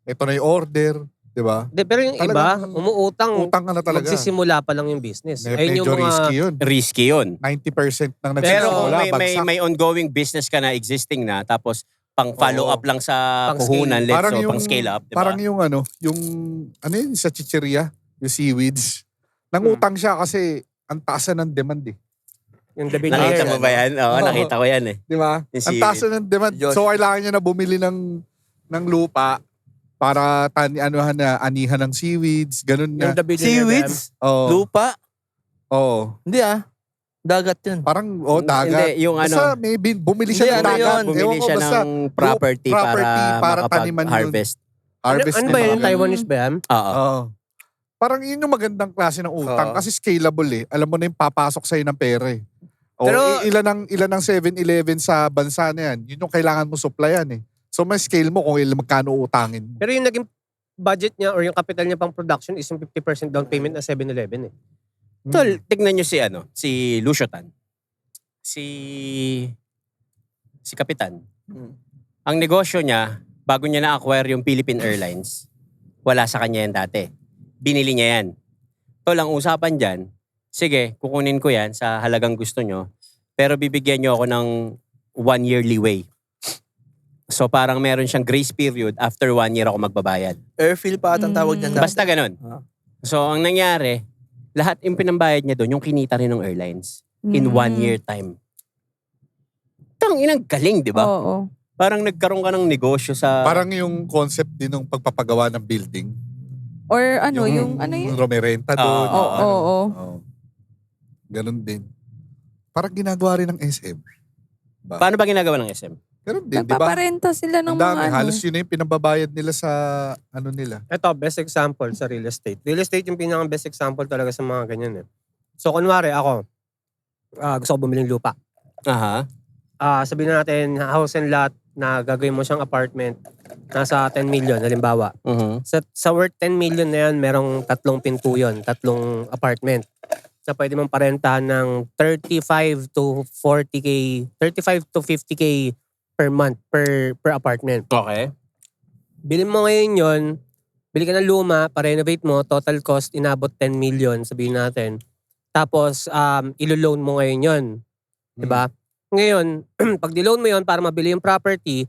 ito na yung order, di ba? Pero yung iba, Talagang umuutang, Utang ka na talaga. magsisimula pa lang yung business. Medyo Ayun yung mga, risky yun. Risky yun. 90% ng Pero kung nagsisimula, bagsak. may ongoing business ka na existing na, tapos pang follow up lang sa Pang puhunan, scale. let's so, pang scale up, di ba? Parang yung ano yun, sa chicheria, yung seaweeds. Nangutang siya kasi ang taas na ng demand eh. yung the Nakita mo ba yan? Oo, Oo. nakita ko yan eh. Di ba? Yung Ang taas na ng demand. Josh. So kailangan niya na bumili ng lupa para anihan ng seaweeds, ganun Yung na. the billionaire Seaweeds? Oo. Lupa? Oo. Hindi Dagat yun. Parang, dagat. Hindi, yung Basta ano, may bumili siya ng Hindi, ano dagat. yun? Ewan bumili ko, siya basta ng property para taniman yun. makapag-harvest. Harvest Ano ba na yun? bagay. Taiwanese ba yan? Oo. Oo. Parang yun yung magandang klase ng utang Oo. kasi scalable eh. Alam mo na yung papasok sa'yo ng pera eh. O, Pero- ilan ng 7-Eleven sa bansa na yan. Yun yung kailangan mo supplyan eh. So may scale mo kung magkano utangin mo. Pero yung naging budget niya or yung capital niya pang production is yung 50% down payment na 7-Eleven eh. Tol, tignan nyo si Lucio Tan. Si Kapitan. Ang negosyo niya, bago niya na-acquire yung Philippine Airlines, wala sa kanya yan dati. Binili niya yan. Tol, ang usapan dyan, sige, kukunin ko yan sa halagang gusto nyo, pero bibigyan nyo ako ng 1 year leeway. So parang meron siyang grace period, after 1 year ako magbabayad. Airfield pa atang tawag niyan. dati. Basta ganun. Ah. So ang nangyari, lahat yung pinambayad niya doon, yung kinita rin ng airlines. In 1 year time. Inang galing, di ba? Oo. Parang nagkaroon ka ng negosyo sa... Parang yung concept din ng pagpapagawa ng building. Or ano, yung ano yun? Rumirenta doon. Oo, oo. Oo. Ganun din. Parang ginagawa rin ng SM. Paano ba ginagawa ng SM? Ganun din, di ba? Nagpaparenta sila ng Ang mga dami. ano. Halos yun na yung pinababayad nila sa ano nila. Ito, best example sa real estate. Real estate yung pinaka best example talaga sa mga ganyan eh. So, kunwari ako, gusto ko bumili ng lupa. Aha. Sabihin na natin, house and lot na gagawin mo siyang apartment, nasa 10 million, halimbawa. Sa worth 10 million na yan, merong 3 pinto yun, 3 apartment. Na pwede mong parentahan ng 35 to 40K, 35 to 50K per month, per apartment. Okay. Bilhin mo ngayon yun, bili ka ng luma, pa-renovate mo, total cost inabot 10 million, sabihin natin. Tapos, ilo-loan mo ngayon yun. Diba? Ngayon, pag di-loan mo yun para mabili yung property,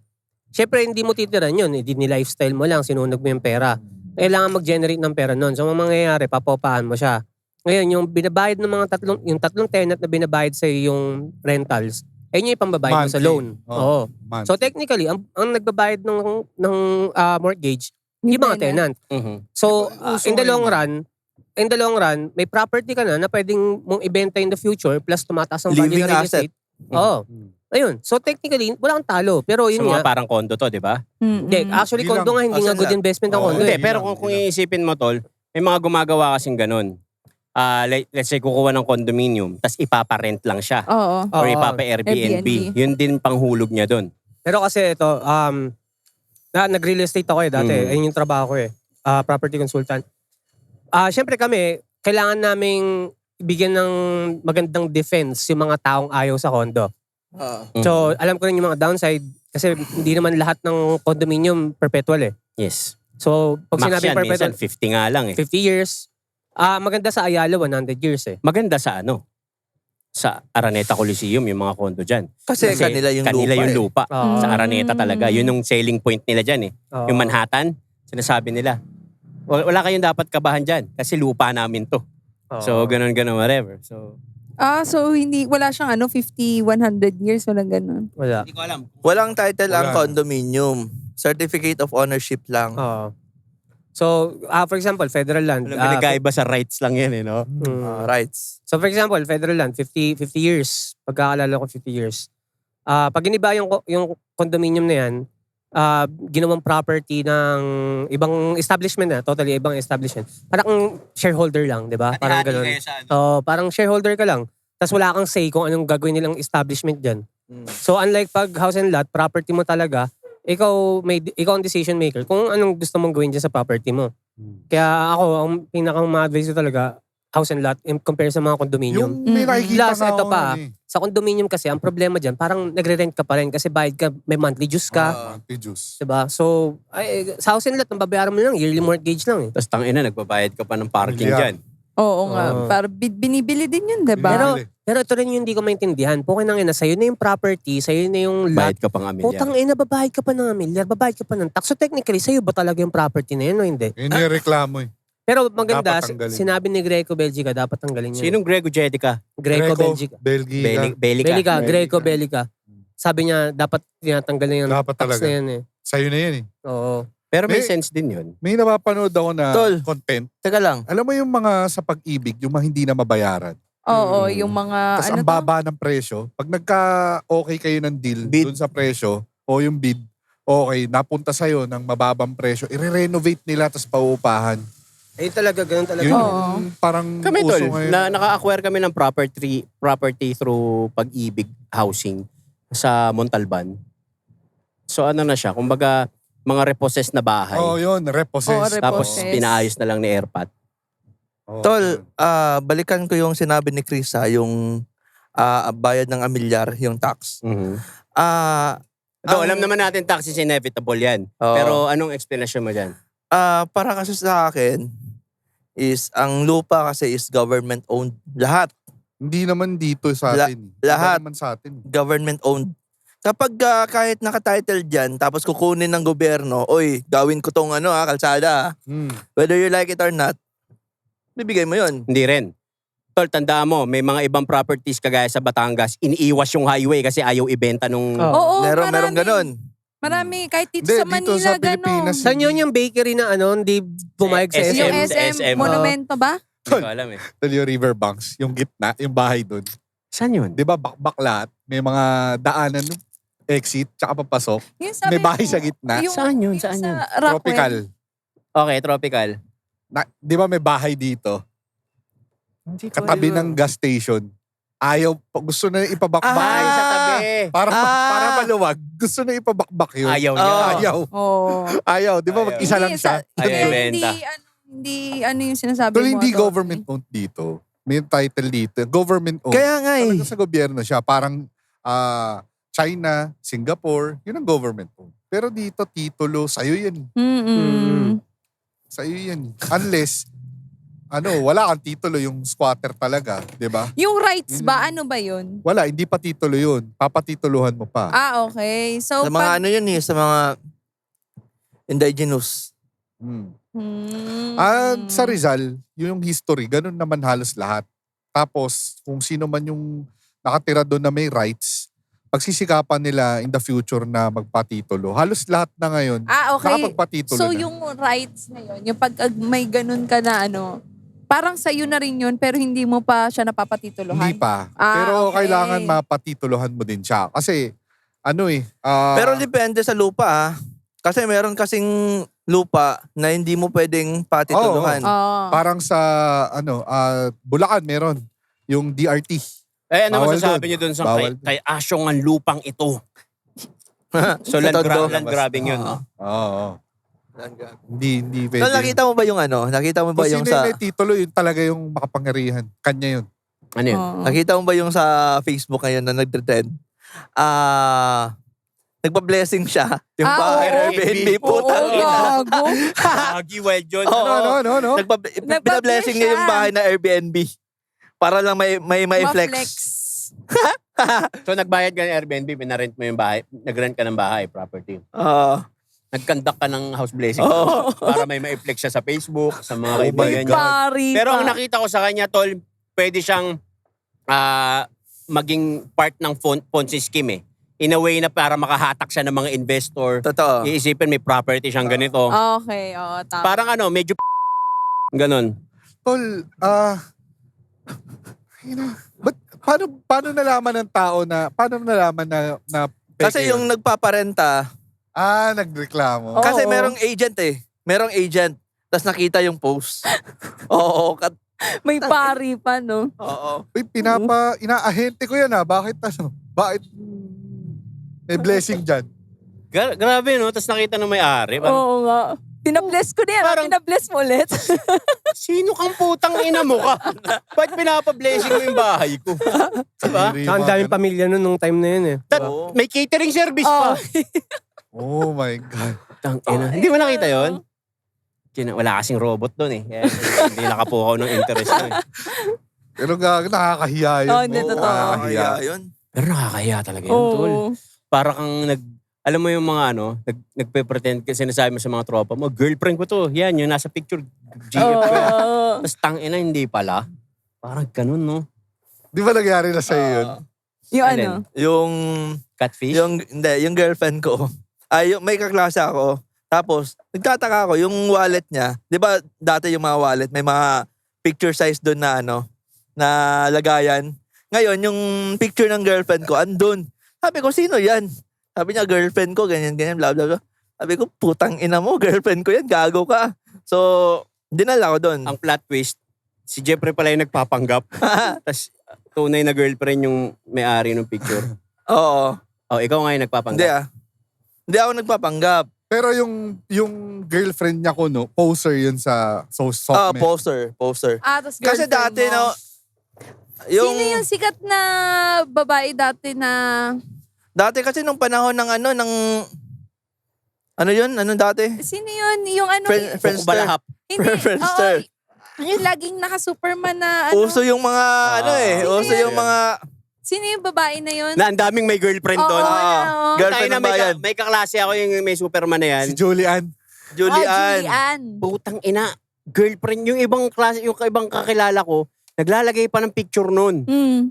syempre hindi mo titiran yun. Hindi ni lifestyle mo lang, sinunog mo yung pera. Kailangan mag-generate ng pera nun. So, ang mangyayari, papopaan mo siya. Ngayon, yung binabayad ng mga yung tatlong tenant na binabayad sa yung rentals, ayun yung ipambabayad mo sa Monthly. loan. Oo. Man. So, technically, ang nagbabayad ng mortgage, yung mga tenant. So, Uso in the long ngayon. run, may property ka na pwedeng mong ibenta in the future plus tumataas ang value Living ng real asset. estate. Oo. Ayun. So technically, wala kang talo. Pero yun So mga nga. parang condo to, di ba? Hindi, actually, Hindi condo lang. nga, hindi As nga in good lang. investment ang Oo. condo. Hindi, Eh. pero lang, kung hindi lang. iisipin mo, tol, may mga gumagawa kasing ganun. Let's say, kukuha ng condominium, tas ipaparent lang siya. Oo. Or Oo. ipapa-Airbnb. Airbnb. Yun din panghulog niya doon. Pero kasi ito, nag-real estate ako dati. Ayun yung trabaho ko property consultant. Siyempre kami, kailangan naming bigyan ng magandang defense yung mga taong ayaw sa condo. So, alam ko rin yung mga downside kasi hindi naman lahat ng condominium perpetual eh. Yes. So, pag Max sinabi yan, minsan perpetual, 50 nga lang eh. 50 years. Maganda sa Ayala, 100 years eh. Maganda sa ano? Sa Araneta Coliseum, yung mga condo dyan. Kasi kanila yung lupa. Oo. Sa Araneta talaga. Yun yung selling point nila dyan eh. Oo. Yung Manhattan, sinasabi nila, wala kayong dapat kabahan dyan kasi lupa namin to. Oo. So, ganun, whatever. So, So wala siyang 50, 100 years, walang ganun. Wala. hindi ko alam. Walang title ang Wala. condominium. Certificate of ownership lang. Oo. So, for example, federal land. Alam, nagkaiba sa rights lang yan eh, no? Rights. So, for example, federal land, 50 years. Pagkakaalala ko, 50 years. Pag iniba yung condominium na yan, ginawang property ng ibang establishment na, totally ibang establishment. Parang shareholder lang, di ba? Parang ganun. Parang shareholder ka lang. Tapos wala kang say kung anong gagawin nilang establishment dyan. So, unlike pag house and lot, property mo talaga, ikaw ang decision maker kung anong gusto mong gawin dyan sa property mo. Kaya ako, ang pinakang ma-advise ko talaga, house and lot in compare sa mga condominium. Yung may nakikita Plus, nga ito ako pa, nun eh. sa condominium kasi, ang problema dyan, parang nagre-rent ka pa rin kasi bayad ka, may monthly dues ka. Anti-juice. Diba? So, sa house and lot, ang babayaran mo lang, yearly mortgage lang eh. Tapos tangina, nagbabayad ka pa ng parking Milyar. dyan. Oo nga. Oo. Para binibili din yun, diba? Pero ito rin yung hindi ko maintindihan. Pukin na sa'yo na yung property, sa'yo na yung lot. Bayad ka pang amilyar. Putang ina, babayad ka pa ng amilyar, babayad ka pa ng tax. So technically, sa'yo ba talaga yung property na yun o hindi? Yun yung reklamo eh. Pero maganda, Dapat tanggalin. sinabi ni Greco Belgica, dapat tanggalin yun. Sinong Grego Jetica? Greco Belgica. Belgica. Belgica, Greco Belgica. Sabi niya, dapat tinatanggal na yung Dapat tax talaga. na yan eh. Sa'yo na yan eh. Oo. Pero may May- sense din yun. May napapanood ako na Tol. content. Teka lang. Alam mo yung mga sa pag-ibig, yung mga hindi na mabayaran. Oo, yung mga, Tapos ano ang to? baba ng presyo. Pag nagka-okay kayo ng deal Bid. dun sa presyo o yung bid, okay, napunta sa'yo ng mababang presyo, i-renovate nila tapos pauupahan. Ayun talaga, ganun talaga. Yun Oo. yung parang Kami uso tol, ngayon. naka-acquire kami ng property through Pag-ibig Housing sa Montalban. So ano na siya, kumbaga mga repossessed na bahay. Oo, yun, repossess. Oo, Tapos repossessed. pinaayos na lang ni Airpat. Oo, Tol, yun. balikan ko yung sinabi ni Chris yung bayad ng amilyar, yung tax. Though, alam naman natin tax is inevitable yan. Oo. Pero anong explanation mo dyan? Para kasi sa akin, is ang lupa kasi is government owned. Lahat. Hindi naman dito sa La- atin. lahat. Iba naman sa atin. Government owned. kapag kahit naka-title dyan, tapos kukunin ng gobyerno, oy, gawin ko tong kalsada. Whether you like it or not, bibigay mo yun. Hindi rin. Tol, tandaan mo, may mga ibang properties kagaya sa Batangas, iniiwas yung highway kasi ayaw ibenta nung... Oo, Meron marami. ganon. Marami. Kahit dito Hindi, sa dito Manila, sa Pilipinas, gano'n. Saan yun yung bakery na hindi pumayag sa SM? Yung SM? SM, Monumento ba? Hindi ko alam eh. yung Riverbanks, yung gitna, yung bahay doon. Saan yun? Di ba, bakbak lahat. May mga daanan, exit, tsaka papasok. Yung sabi May bahay mo, sa gitna. Saan yun? yung Saan sa yun? Rockwell. Tropical. Okay, tropical. Di ba may bahay dito? Katabi ng gas station. Ayaw, gusto na ipabakbak. Bahay sa tabi. Para maluwag. Gusto na ipabakbak yun. Ayaw niya. Ayaw. Oo. Ayaw. Di ba Ayaw. mag-isa lang siya? Ayaw Hindi, ibenta. hindi, ano yung sinasabi Pero mo. hindi Tol? government owned dito. May title dito. Government owned. Kaya nga Talaga sa gobyerno siya. Parang China, Singapore, yun ang government owned. Pero dito, titulo, sa'yo yan. Sa'yo yan. Unless, wala kang titulo, yung squatter talaga. Di ba? Yung rights ba? Ano ba yun? Wala, hindi pa titulo yun. Papatituluhan mo pa. Okay. So, Sa mga sa mga indigenous. Sa Rizal, yung history, ganun naman halos lahat. Tapos, kung sino man yung nakatira doon na may rights, pagsisikapan nila in the future na magpatitulo. Halos lahat na ngayon, okay. nakapagpatitulo So, na. yung rights na yun, yung pag may ganun ka na parang sa'yo na rin yun, pero hindi mo pa siya napapatituluhan? Hindi pa. Ah, Pero okay. kailangan mapatituluhan mo din siya. Kasi, Pero depende sa lupa Kasi meron kasing lupa na hindi mo pwedeng patituluhan. Oo. parang sa, Bulacan meron. Yung DRT. Ano Bawal masasabi dun. niyo dun sa Bawal kay Asyong ang lupang ito? So Sa todo. land grabbing yun. Oo. Hindi pwede. So, nakita mo ba yung Nakita mo ba Kung yung sino yung sa... may titulo, yun talaga yung makapangyarihan. Kanya yun. Ano yun? Oo. Nakita mo ba yung sa Facebook ngayon na nagtre-trend? Nagpa-blessing siya. Yung Ah, bahay oo. Airbnb Oo, putang ina. gago. Agi wild yun. Oo. No. Pinablessing niya yung bahay na Airbnb. Para lang may Ma-flex. flex. So nagbayad ka ng Airbnb, pinarent mo yung bahay, nag-rent ka ng bahay, property. Nag-conduct ka ng house blessing para may ma-flex siya sa Facebook, sa mga kaibigan niya. Pari Pero ang pa. nakita ko sa kanya, tol, pwede siyang maging part ng Ponzi scheme eh. In a way na para makahatak siya ng mga investor. Totoo. Iisipin may property siyang ganito. Okay, oo, tama. Parang medyo ganon. Tol, but paano nalaman ng tao paano nalaman na peke Kasi yun? yung nagpaparenta, nagreklamo. Oo. kasi merong agent eh. Merong agent. Tapos nakita yung post. Oo. May pari pa, no? Oo. Uy, inaahente ko yan Bakit Bakit may blessing dyan? Grabe no, tapos nakita ng may-ari. Parang, Oo nga. Pinabless ko na yan. Parang- Pinabless mo ulit. sino kang putang ina mo ka? Ba't pinapablessing mo yung bahay ko? Diba? Saka ang daming pamilya nun nung time na yun eh. Oo. May catering service pa. Oh my God. Tang ina. Hindi mo nakita yun? Wala kasing robot doon eh. Kaya hindi nakapukaw ng interest doon eh. Pero nakakahiya yun. Oo, hindi, totoo. Nakakahiya. Yun. Pero nakakahiya talaga yun, tol. Oo. Para kang alam mo yung mga nagpe-pretend kasi sinasabi mo sa mga tropa mo, girlfriend ko to. Yan, yung nasa picture. GF ko yan. Oo. Tapos tang ina, hindi pala. Parang ganun, no? Di ba nangyari na sa'yo yun? Yung Alin? Yung Catfish? yung girlfriend ko. May kaklase ako. Tapos, nagtataka ako, yung wallet niya, di ba dati yung mga wallet, may mga picture size doon na na lagayan. Ngayon, yung picture ng girlfriend ko, andun. Sabi ko, sino yan? Sabi niya, girlfriend ko, ganyan, bla, bla, bla. Sabi ko, putang ina mo, girlfriend ko yan, gago ka. So, dinala ko doon. Ang plot twist, si Jeffrey pala yung nagpapanggap. Tapos tunay na girlfriend yung may-ari ng picture. Oo. Oh, ikaw nga yung Hindi nagpapanggap. Hindi ako nagpapanggap. Pero yung girlfriend niya ko, poser yun sa software. Poster. Tapos Kasi girlfriend dati, mo. yung... Sino yung sikat na babae dati na... Dati kasi nung panahon ng ano yun? Anong dati? Sino yun? Yung ano... Friendster. Balahap. Hindi. Friendster. Oo, yung laging naka-Superman na Uso yung mga Sino uso yung yun? mga Sino yung babae na yun? Na ang daming may girlfriend Oo, doon. oo. Girlfriend Tayo na ng bayan. may kaklase ako yung may Superman na yan. Si Julian. Julian. Putang ina, girlfriend, yung ibang klase, yung ibang kakilala ko, naglalagay pa ng picture nun.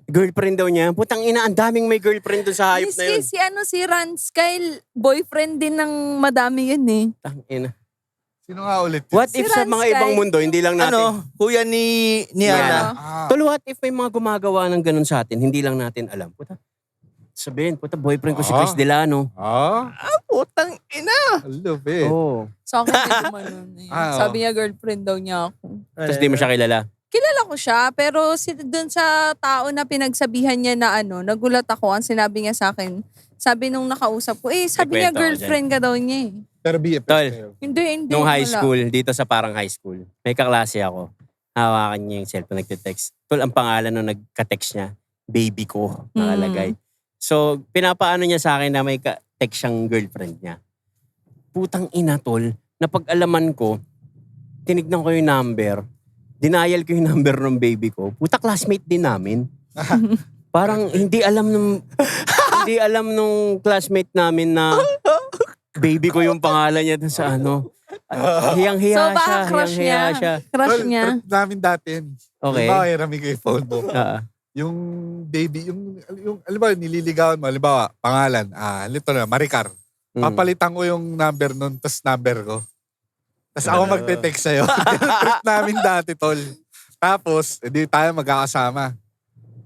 Girlfriend daw niya. Putang ina, ang daming may girlfriend doon sa hayop na yun. Si Rance Kyle, boyfriend din ng madami yun eh. Putang ina. Sino nga ulit yun? What Si if sa Rance mga Kyle. ibang mundo, hindi lang natin. Kuya ni Ana. Ah, Tol, what if may mga gumagawa ng ganun sa atin, hindi lang natin alam. Puta, sabihin, boyfriend ko si Chris Delano. Putang ina. lupit. Oh. Sa akin din naman nun eh. Ah, Sabi niya girlfriend daw niya ako. Tapos di mo siya kilala. Kilala ko siya, pero dun sa tao na pinagsabihan niya na nagulat ako, ang sinabi niya sa akin, sabi nung nakausap ko, sabi niya Nagkwento ako girlfriend ka daw niya eh. Pero BFF Tol. kayo. Hindi. Nung high wala. school, dito sa parang high school, may kaklase ako. Hawakan niya yung cellphone, nagte-text. Tol, ang pangalan nung nagka-text niya, baby ko, nakalagay. So, pinapaano niya sa akin na may text siyang girlfriend niya. Putang ina, tol, napag-alaman ko, tinignan ko yung number, denial ko yung number ng baby ko. Puta, classmate din namin. Parang hindi alam nung classmate namin na baby ko yung pangalan niya dun sa Hiyang-hiya So siya. baka crush niya. Hiyang-hiya siya. Crush Tol, niya. trip namin dati yun. Okay. Halimbawa, hirami ko yung phone mo. Yung baby, yung alimbawa, nililigawan mo, alimbawa, pangalan, lito na, Maricar. Papalitan ko yung number nun, tas number ko. Tas ako magte-text sa'yo. Trip namin dati, tol. Tapos, edi tayo magkakasama.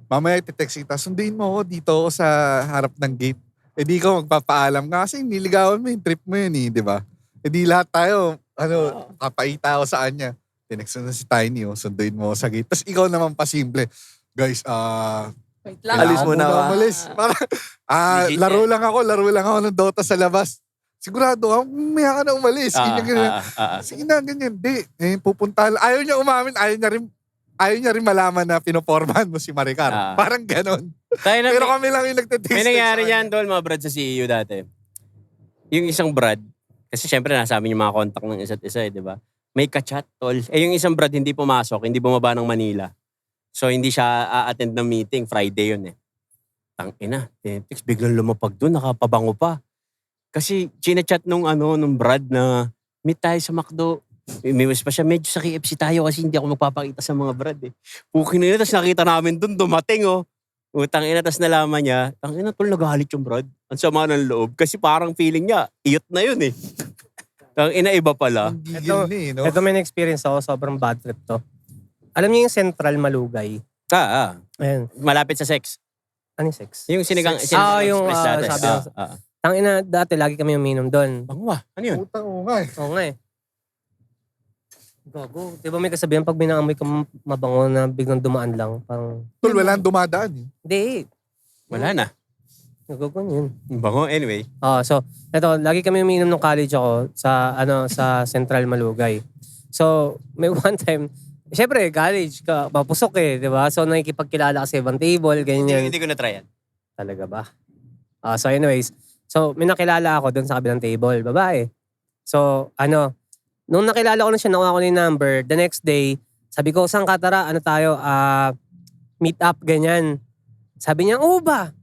Mamaya iti-text kita, sunduin mo ako dito ako sa harap ng gate. Edi ko magpapaalam ka kasi niligawan mo yung trip mo yun di ba? Edi lahat tayo, kapaita ako sa kanya. Tinext na si Tiny, sunduin mo ako sa gate. Tapos ikaw naman pasimple. Guys, Wait lang. Alis mo na ba? Umalis. Parang, Legit laro lang ako ng Dota sa labas. Sigurado ka, maya ka na umalis. Ganyan. Sige na, ganyan. Di, pupunta. Ayaw niya umamin, ayaw niya rin malaman na pinopormahan mo si Maricar. Parang ganon. Pero kami lang yung nagte-text. May nangyari yan, tol, mga brad sa CEU dati. Yung isang brad, kasi syempre nasa amin yung mga contact ng isa't isa, di ba? May ka-chat, tol. Yung isang brad hindi pumasok, hindi bumaba ng Manila. So, hindi siya a-attend ng meeting. Friday yun Tangina. Text, biglang lumapag doon, nakapabango pa. Kasi, chinachat nung brad na meet tayo sa McDo. Umiwas pa siya, medyo sa KFC tayo kasi hindi ako magpapakita sa mga brad Pukin na yun, tapos nakita namin doon, dumating Utang ina, tapos nalaman niya, tangina tol, nagalit yung brad. Ang sama ng loob. Kasi parang feeling niya, iyot na yun Tangina, iba pala. Gigil no? Ito may na-experience ako, sobrang bad trip to. Alam niyo yung Central Malugay? Ayan. Malapit sa sex. Ano yung sex? Yung sinigang yung, express dati. sabi Tangina, dati lagi kami uminom doon. Bangwa, ano yun? Putang nga Oo nga Gago. Di ba may kasabihan pag binaamoy ka mabango na biglang dumaan lang? Parang, Tol, walang dumadaan hindi. Wala na. Nagago yun. Bango, anyway. So, eto, lagi kami umiinom ng college ako sa sa Central Malugay. So, may one time, syempre, college ka, mapusok di ba? So, nakikipagkilala ka sa ibang table, ganyan. Hindi ko na-try yan. Talaga ba? So, anyways, may nakilala ako doon sa kabilang table, babae. So, nung nakilala ko na siya, nakuha ko na yung number, the next day, sabi ko, saan ka tara? Tayo? Meet up, ganyan. Sabi niya, oo ba?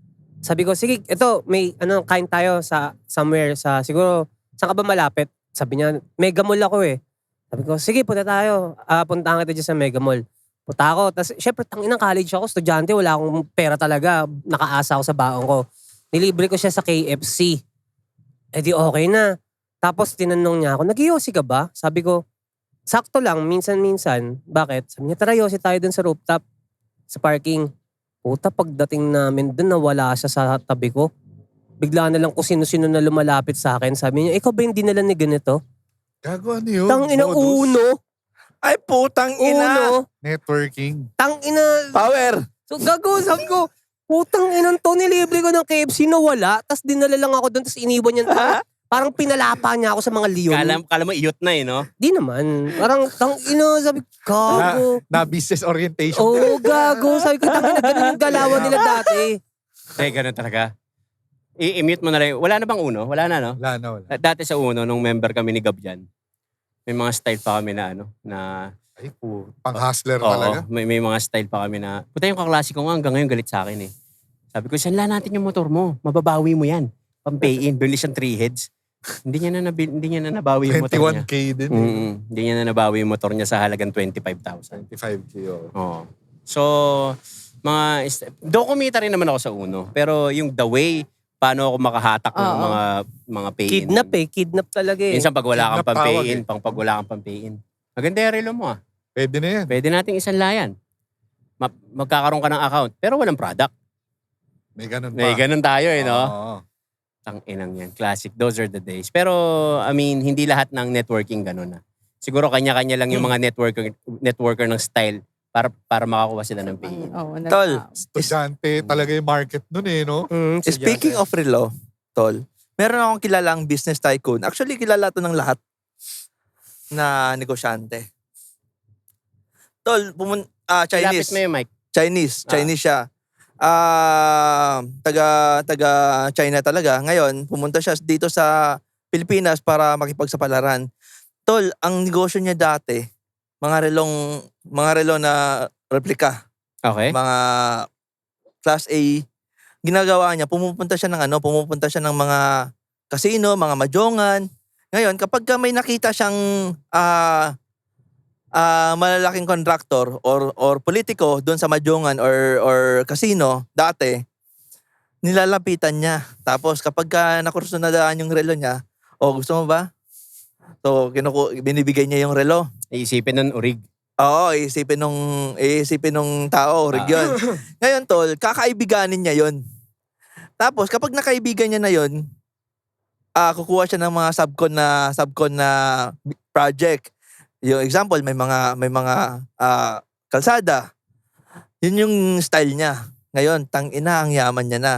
Sabi ko, sige, ito, may, kain tayo sa somewhere, siguro, saan ka ba malapit? Sabi niya, Mega Mall ako Sabi ko, sige, punta tayo. Puntahan kita dyan sa Mega Mall. Punta ako. Tapos, syempre, tanginang college ako, estudyante, wala akong pera talaga. Nakaasa ako sa baon ko. Nilibre ko siya sa KFC. Di okay na. Tapos tinanong niya ako, nag-yosi ka ba? Sabi ko, sakto lang, minsan-minsan. Bakit? Sabi niya, tara yosi tayo dun sa rooftop, sa parking. Puta, pagdating namin dun, nawala siya sa tabi ko. Bigla na lang kung sino-sino na lumalapit sa akin. Sabi niya, ikaw ba hindi nila ni ganito? Gago, ano yun? Tangina, uno. Ay, putang ina. Uno. Networking. Tangina. Power. So, gago, sabi ko, putang inang to, nilibre ko ng KFC na wala. Tapos dinala lang ako doon, tapos iniwan niya. Parang pinalapa niya ako sa mga leon. Kala mo iyot na no? Di naman. Parang, sabi ko, gago. Na business orientation. Oo, gago. Sabi ko, tangina, ganun yung galawan nila dati. Ganun talaga. I-mute mo na lang. Wala na bang uno? Wala na, no? Wala. Dati sa uno, nung member kami ni Gabjan, may mga style pa kami na Ay, pang-hustler talaga. may mga style pa kami na, puta yung kaklase ko nga hanggang ngayon galit sa akin Sabi ko, sanla natin yung motor mo. Mababawi mo yan. Pang-pay-in. Bili siyang 3 heads. Hindi niya na nabawi yung motor niya. 21K din. Hindi niya na nabawi yung motor niya sa halagang 25,000. 25K. Oo. So, do kumita rin naman ako sa Uno. Pero yung the way, paano ako makahatak ng Oo. mga pay-in. Kidnap talaga eh. Minsan pag wala kang Kidnap tawag pang-pay-in, pag wala kang pang-pay-in. Maganda yung relo mo ah. Pwede na yan. Pwede nating isanlayan. Magkakaroon ka ng account, pero walang product. May ganun pa. May ganun tayo eh, no? Oo. Tang-inang yan. Classic. Those are the days. Pero, I mean, hindi lahat ng networking ganun na. Siguro kanya-kanya lang yung mga networker ng style para makakuha sila ng pay. Oo, Tol, Estudyante talaga yung market nun eh, no? speaking of relo, Tol, meron akong kilalang business tycoon. Actually, kilala to ng lahat na negosyante. Tol, Lapit Chinese. mo yung mic. Chinese siya. Taga China talaga. Ngayon, pumunta siya dito sa Pilipinas para makipagsapalaran. Tol, ang negosyo niya dati, mga relo na replika, Okay. mga class A, ginagawa niya, pumupunta siya ng mga casino, mga mahjongan. Ngayon, kapag may nakita siyang malalaking contractor or politiko doon sa mahjongan or casino dati, nilalapitan niya. Tapos kapag nakursunadaan yung relo niya, gusto mo ba? So, binibigay niya yung relo. Iisipin nun, urig. Oo, iisipin nung tao, rig yun. Ngayon, Tol, kakaibiganin niya yun. Tapos, kapag nakaibigan niya na yun, kukuha siya ng mga subcon na project. Yung example, may mga kalsada. Yun yung style niya. Ngayon, tang-ina, ang yaman niya na.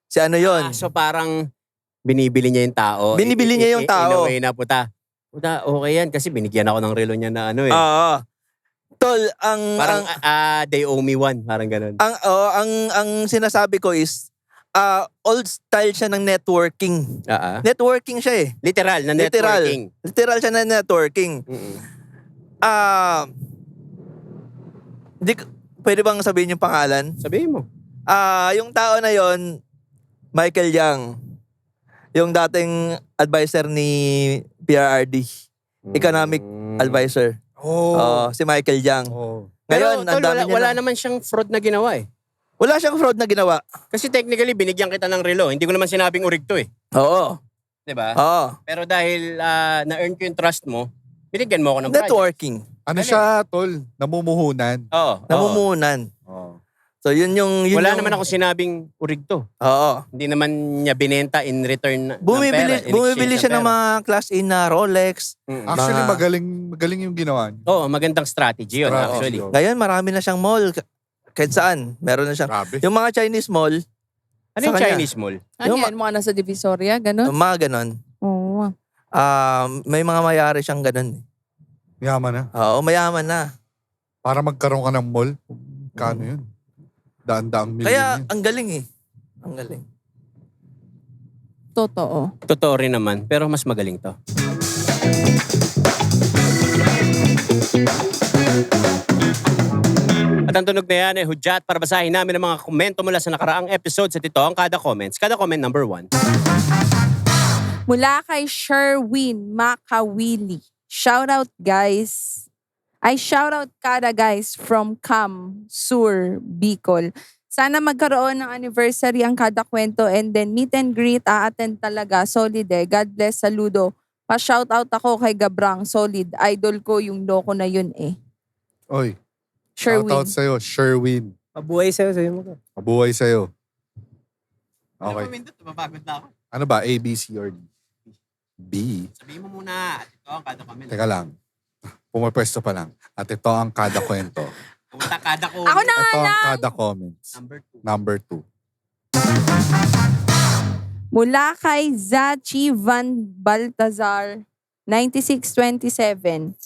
Si ano yun? So parang binibili niya yung tao. Binibili niya yung tao. In a way na puta, okay yan kasi binigyan ako ng relo niya na ano eh. Oo. Tol, Parang they owe me one. Parang ganun. ang sinasabi ko is, old style siya ng networking. Networking siya eh. Literal na networking. Literal siya na networking. Mm-mm. Pwede bang sabihin yung pangalan? Sabihin mo. Yung tao na yon, Michael Yang. Yung dating advisor ni PRRD. Economic advisor. Si Michael Yang. Ngayon, Pero tol, wala naman siyang fraud na ginawa eh. Wala siyang fraud na ginawa. Kasi technically, binigyan kita ng relo. Hindi ko naman sinabing urig to eh. Oo. Diba? Oo. Pero dahil na-earn ko yung trust mo, binigyan mo ako ng project. Networking. Ano siya, Tol? Namumuhunan. Oo. Namumunan. So, yun Wala yung, naman ako sinabing urig to. Oo. Hindi naman niya binenta in return ng pera. Bumibili siya ng mga class A na Rolex. Actually, magaling yung ginawa niya. Oo, magandang strategy yun Strategy actually. yun. Ngayon, marami na siyang mall. Kahit saan. Meron na siyang. Grabe. Yung mga Chinese mall, Ano yung sa kanya. Chinese mall? Ano yan? Mga nasa Divisoria? Ganon? mga ganon. Oo. May mga mayari siyang ganon. Yaman na. Oo, mayaman na. Para magkaroon ka ng mall, kano yun? Daan-daang milyon Kaya, yun. ang galing eh. Ang galing. Totoo. Totoo rin naman, pero mas magaling to. At ang tunog na yan ay hudyat para basahin namin ang mga komento mula sa nakaraang episode sa Tito ang Kada Comments. Kada comment number 1. Mula kay Sherwin Makawili. Shout out guys. Shout out kada guys from Cam, Sur, Bicol. Sana magkaroon ng anniversary ang Kada Kwento and then meet and greet. A-attend talaga. Solid eh. God bless. Saludo. Pa-shout out ako kay Gabrang. Solid. Idol ko yung loko na yun eh. Oy, Sherwin. shoutout sa'yo, Sherwin. Mabuhay sa'yo mo ka. Mabuhay sa'yo. Okay. Mapapagod na ako. Ano ba? A, B, C, or D? B. Sabihin mo muna at ito ang Kada Comment. Teka lang. Pumapwesto pa lang. At ito ang Kada Kwento. Pumunta Kada ko. Ako na nga Ito ang lang. Kada Comments. Number 2. Number 2. Mula kay Zachi Van Baltazar, 9627.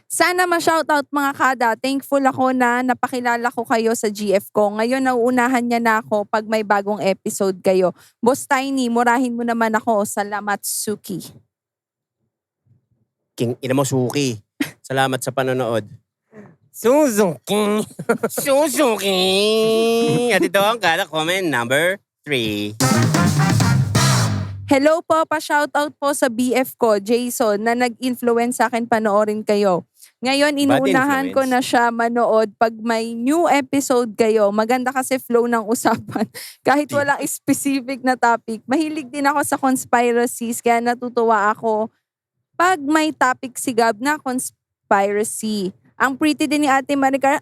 Sana ma-shoutout mga kada. Thankful ako na napakilala ko kayo sa GF ko. Ngayon, nauunahan niya na ako pag may bagong episode kayo. Boss Tiny, murahin mo naman ako. Salamat, Suki. King ina mo Suki. Salamat sa panonood. Suzuki. Suzuki! At ito ang kada comment number 3. Hello po, pa-shoutout po sa BF ko, Jason, na nag-influence sa akin panoorin kayo. Ngayon, inuunahan ko na siya manood pag may new episode kayo. Maganda kasi flow ng usapan. Kahit walang specific na topic. Mahilig din ako sa conspiracies, kaya natutuwa ako pag may topic si Gab na conspiracy. Ang pretty din ni Ate Maricar.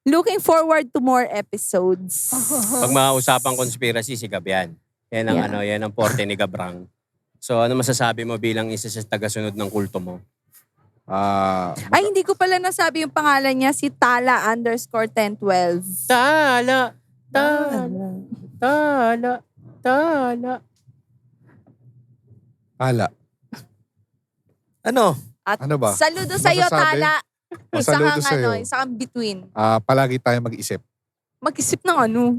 Looking forward to more episodes. Pag mga usapang conspiracy, si Gab yan. Yan ang Yeah. yan ang forte ni Gabrang. So ano masasabi mo bilang isa sa tagasunod ng kulto mo? Ay, hindi ko pala nasabi yung pangalan niya, si Tala_1012. Tala, tala, tala, tala. Hala. Ano? At Ano ba? saludo sa'yo, Masasabi? Tala. Isa Saludo kang sa'yo. isa kang between. Palagi tayo mag-isip. Mag-isip ng ano.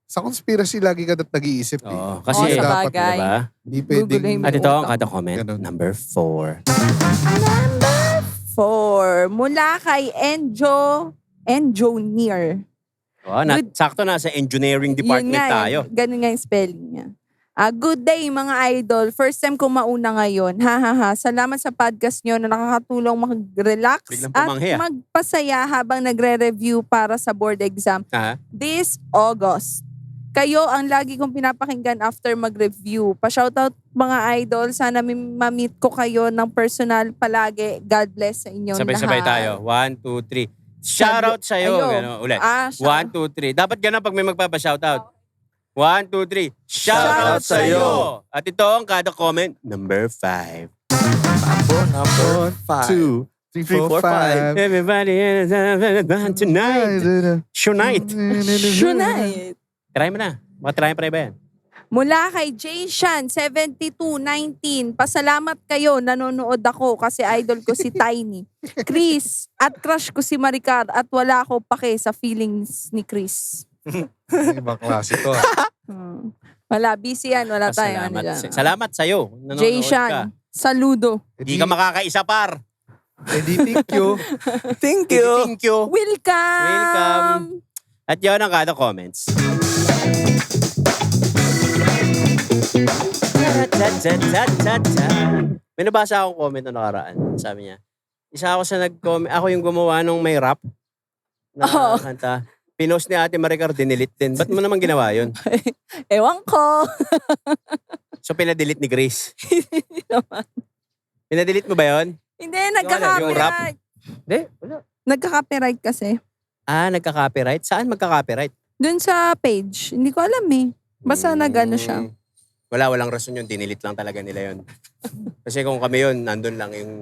Sa conspiracy, lagi ka nag-iisip. Oo, Oo, kasi sa dapat, bagay. diba? Hindi pwedeng... Guguluhin mo. At ito ang kada comment Ganun. number 4. 4. Mula kay Engineer. Oh, sakto na sa engineering department Yun nga, tayo. Ganun nga yung spelling niya. Good day mga idol. First time ko mauna ngayon. Ha. Salamat sa podcast nyo na nakakatulong mag-relax Biglang at pumanghi, magpasaya habang nagre-review para sa board exam Ha? this August. Kayo ang lagi kong pinapakinggan after mag-review. Pa-shoutout mga idol. Sana ma-meet ko kayo ng personal palagi. God bless sa inyong Sabay-sabay lahat. tayo. 1, 2, 3. Shoutout sa'yo. Ayun. Gano, ulit. 1, Shout- 2, 3. Dapat gano'n pag may magpapa-shoutout. 1, 2, 3. Shoutout Shoutout sa'yo. sa'yo. At ito ang kada comment number 5. Number 5. 2, 3, 4, 5. Everybody is tonight. Tonight. Tonight. Try mo na. Try pa rin ba yan? Mula kay Jayshan7219. Pasalamat kayo, nanonood ako kasi idol ko si Tiny. Chris, at crush ko si Maricar at wala ako pake sa feelings ni Chris. Ibang klase to. Wala, busy yan. Wala tayong ano dyan. Salamat sa'yo. Nanonood ka. Jayshan, saludo. Hindi ka makakaisa par. Edi, thank you. Thank you. Thank you. Welcome! Welcome. At yun ang kada comments. May nabasa akong comment na nakaraan. Sabi niya, isa ako sa nag-comment, ako yung gumawa nung may rap na Oo. kanta. Pinost ni Ate Maricar, dinilit din. Ba't mo naman ginawa yun? Ewan ko. So pinadelete ni Grace. Hindi naman. Pinadelete mo ba yun? Hindi, Yung nagka-copyright. Hindi, wala. Nagka-copyright kasi. Nagka-copyright? Saan magka-copyright? Dun sa page. Hindi ko alam eh. Basta nag-ano siya. Walang rason yun. Dinilit lang talaga nila yun. Kasi kung kami yun, nandun lang yung...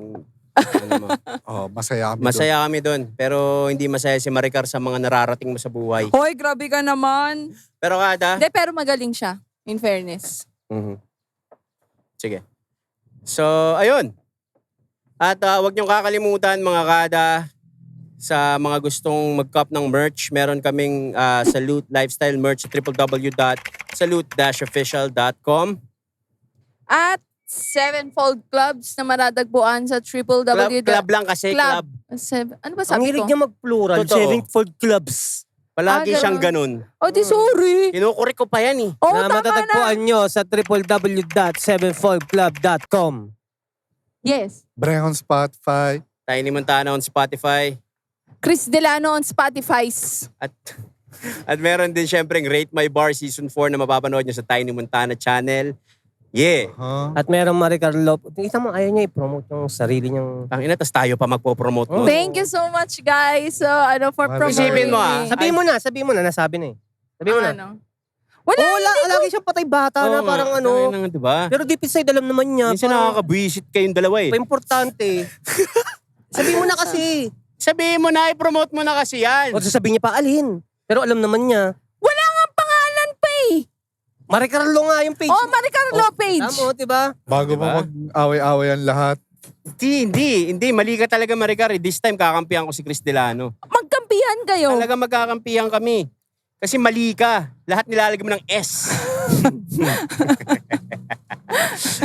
ano mo. Oh, masaya kami. Masaya kami doon. Pero hindi masaya si Maricar sa mga nararating mo sa buhay. Hoy, grabe ka naman. Pero kada... Hindi, pero magaling siya. In fairness. Mhm. Sige. So, ayun. At huwag niyong kakalimutan mga kada, sa mga gustong mag-cop ng merch, meron kaming Salute Lifestyle merch sa www.salute-official.com. At Sevenfold Clubs na matatagpuan sa www. Club lang kasi, club. Ano ba Ang sabi hilig ko? niya mag-plural. Totoo. Sevenfold clubs. Palagi ganun. siyang ganun. Oh, di sorry. Kinukurik ko pa yan eh. Oh, na tama na. matatagpuan nyo sa www.sevenfoldclub.com. Yes. Breng on Spotify. Tiny Montana on Spotify. Chris Delano on Spotify. At meron din syempre Rate My Bar Season 4 na mapapanood nyo sa Tiny Montana channel. Yeah. Huh? At merong Maricar Lopez. Kita mo, ayaw niya i-promote yung sarili niyang... Tangina, tas tayo pa magpo-promote mo. Thank you so much, guys. So, for Isipin promoting. mo, Sabihin mo na, nasabi na eh. Sabihin mo na. Ano? Wala, Wala, lagi siyang patay bata na parang ano. Diba? Pero deep inside, alam naman niya. Minsan nakakabwisit kayong dalawa eh. Pa-importante. Sabihin mo na kasi. Sabihin mo na, i-promote mo na kasi yan. O sasabihin niya pa, alin. Pero alam naman niya. Wala nga pangalan pa eh. Maricarlo nga yung page. Oh, Maricarlo page. Tama, diba? Bago Diba? mo mag-away-away ang lahat. Hindi. Mali ka talaga, Maricar. This time, kakampihan ko si Chris Delano. Magkampihan kayo. Talaga magkakampihan kami. Kasi mali ka. Lahat nilalagay mo ng S.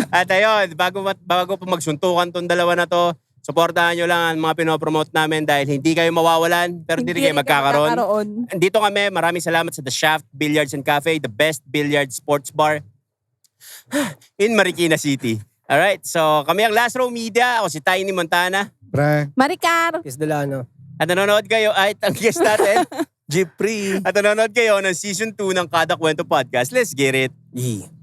At ayun, bago pa magsuntukan tong dalawa na to, Supportahan nyo lang ang mga pinopromote namin dahil hindi kayo mawawalan, pero hindi rin kayo magkakaroon. Dito kami, maraming salamat sa The Shaft Billiards and Cafe, the best billiard sports bar in Marikina City. Alright, so kami ang Last Row Media. Ako si Tiny Montana. Pre. Maricar. Is Delano. At nanonood kayo, ay, ang guest natin. Jeep free. At nanonood kayo ng Season 2 ng Kada Kwento Podcast. Let's get it. Yeah.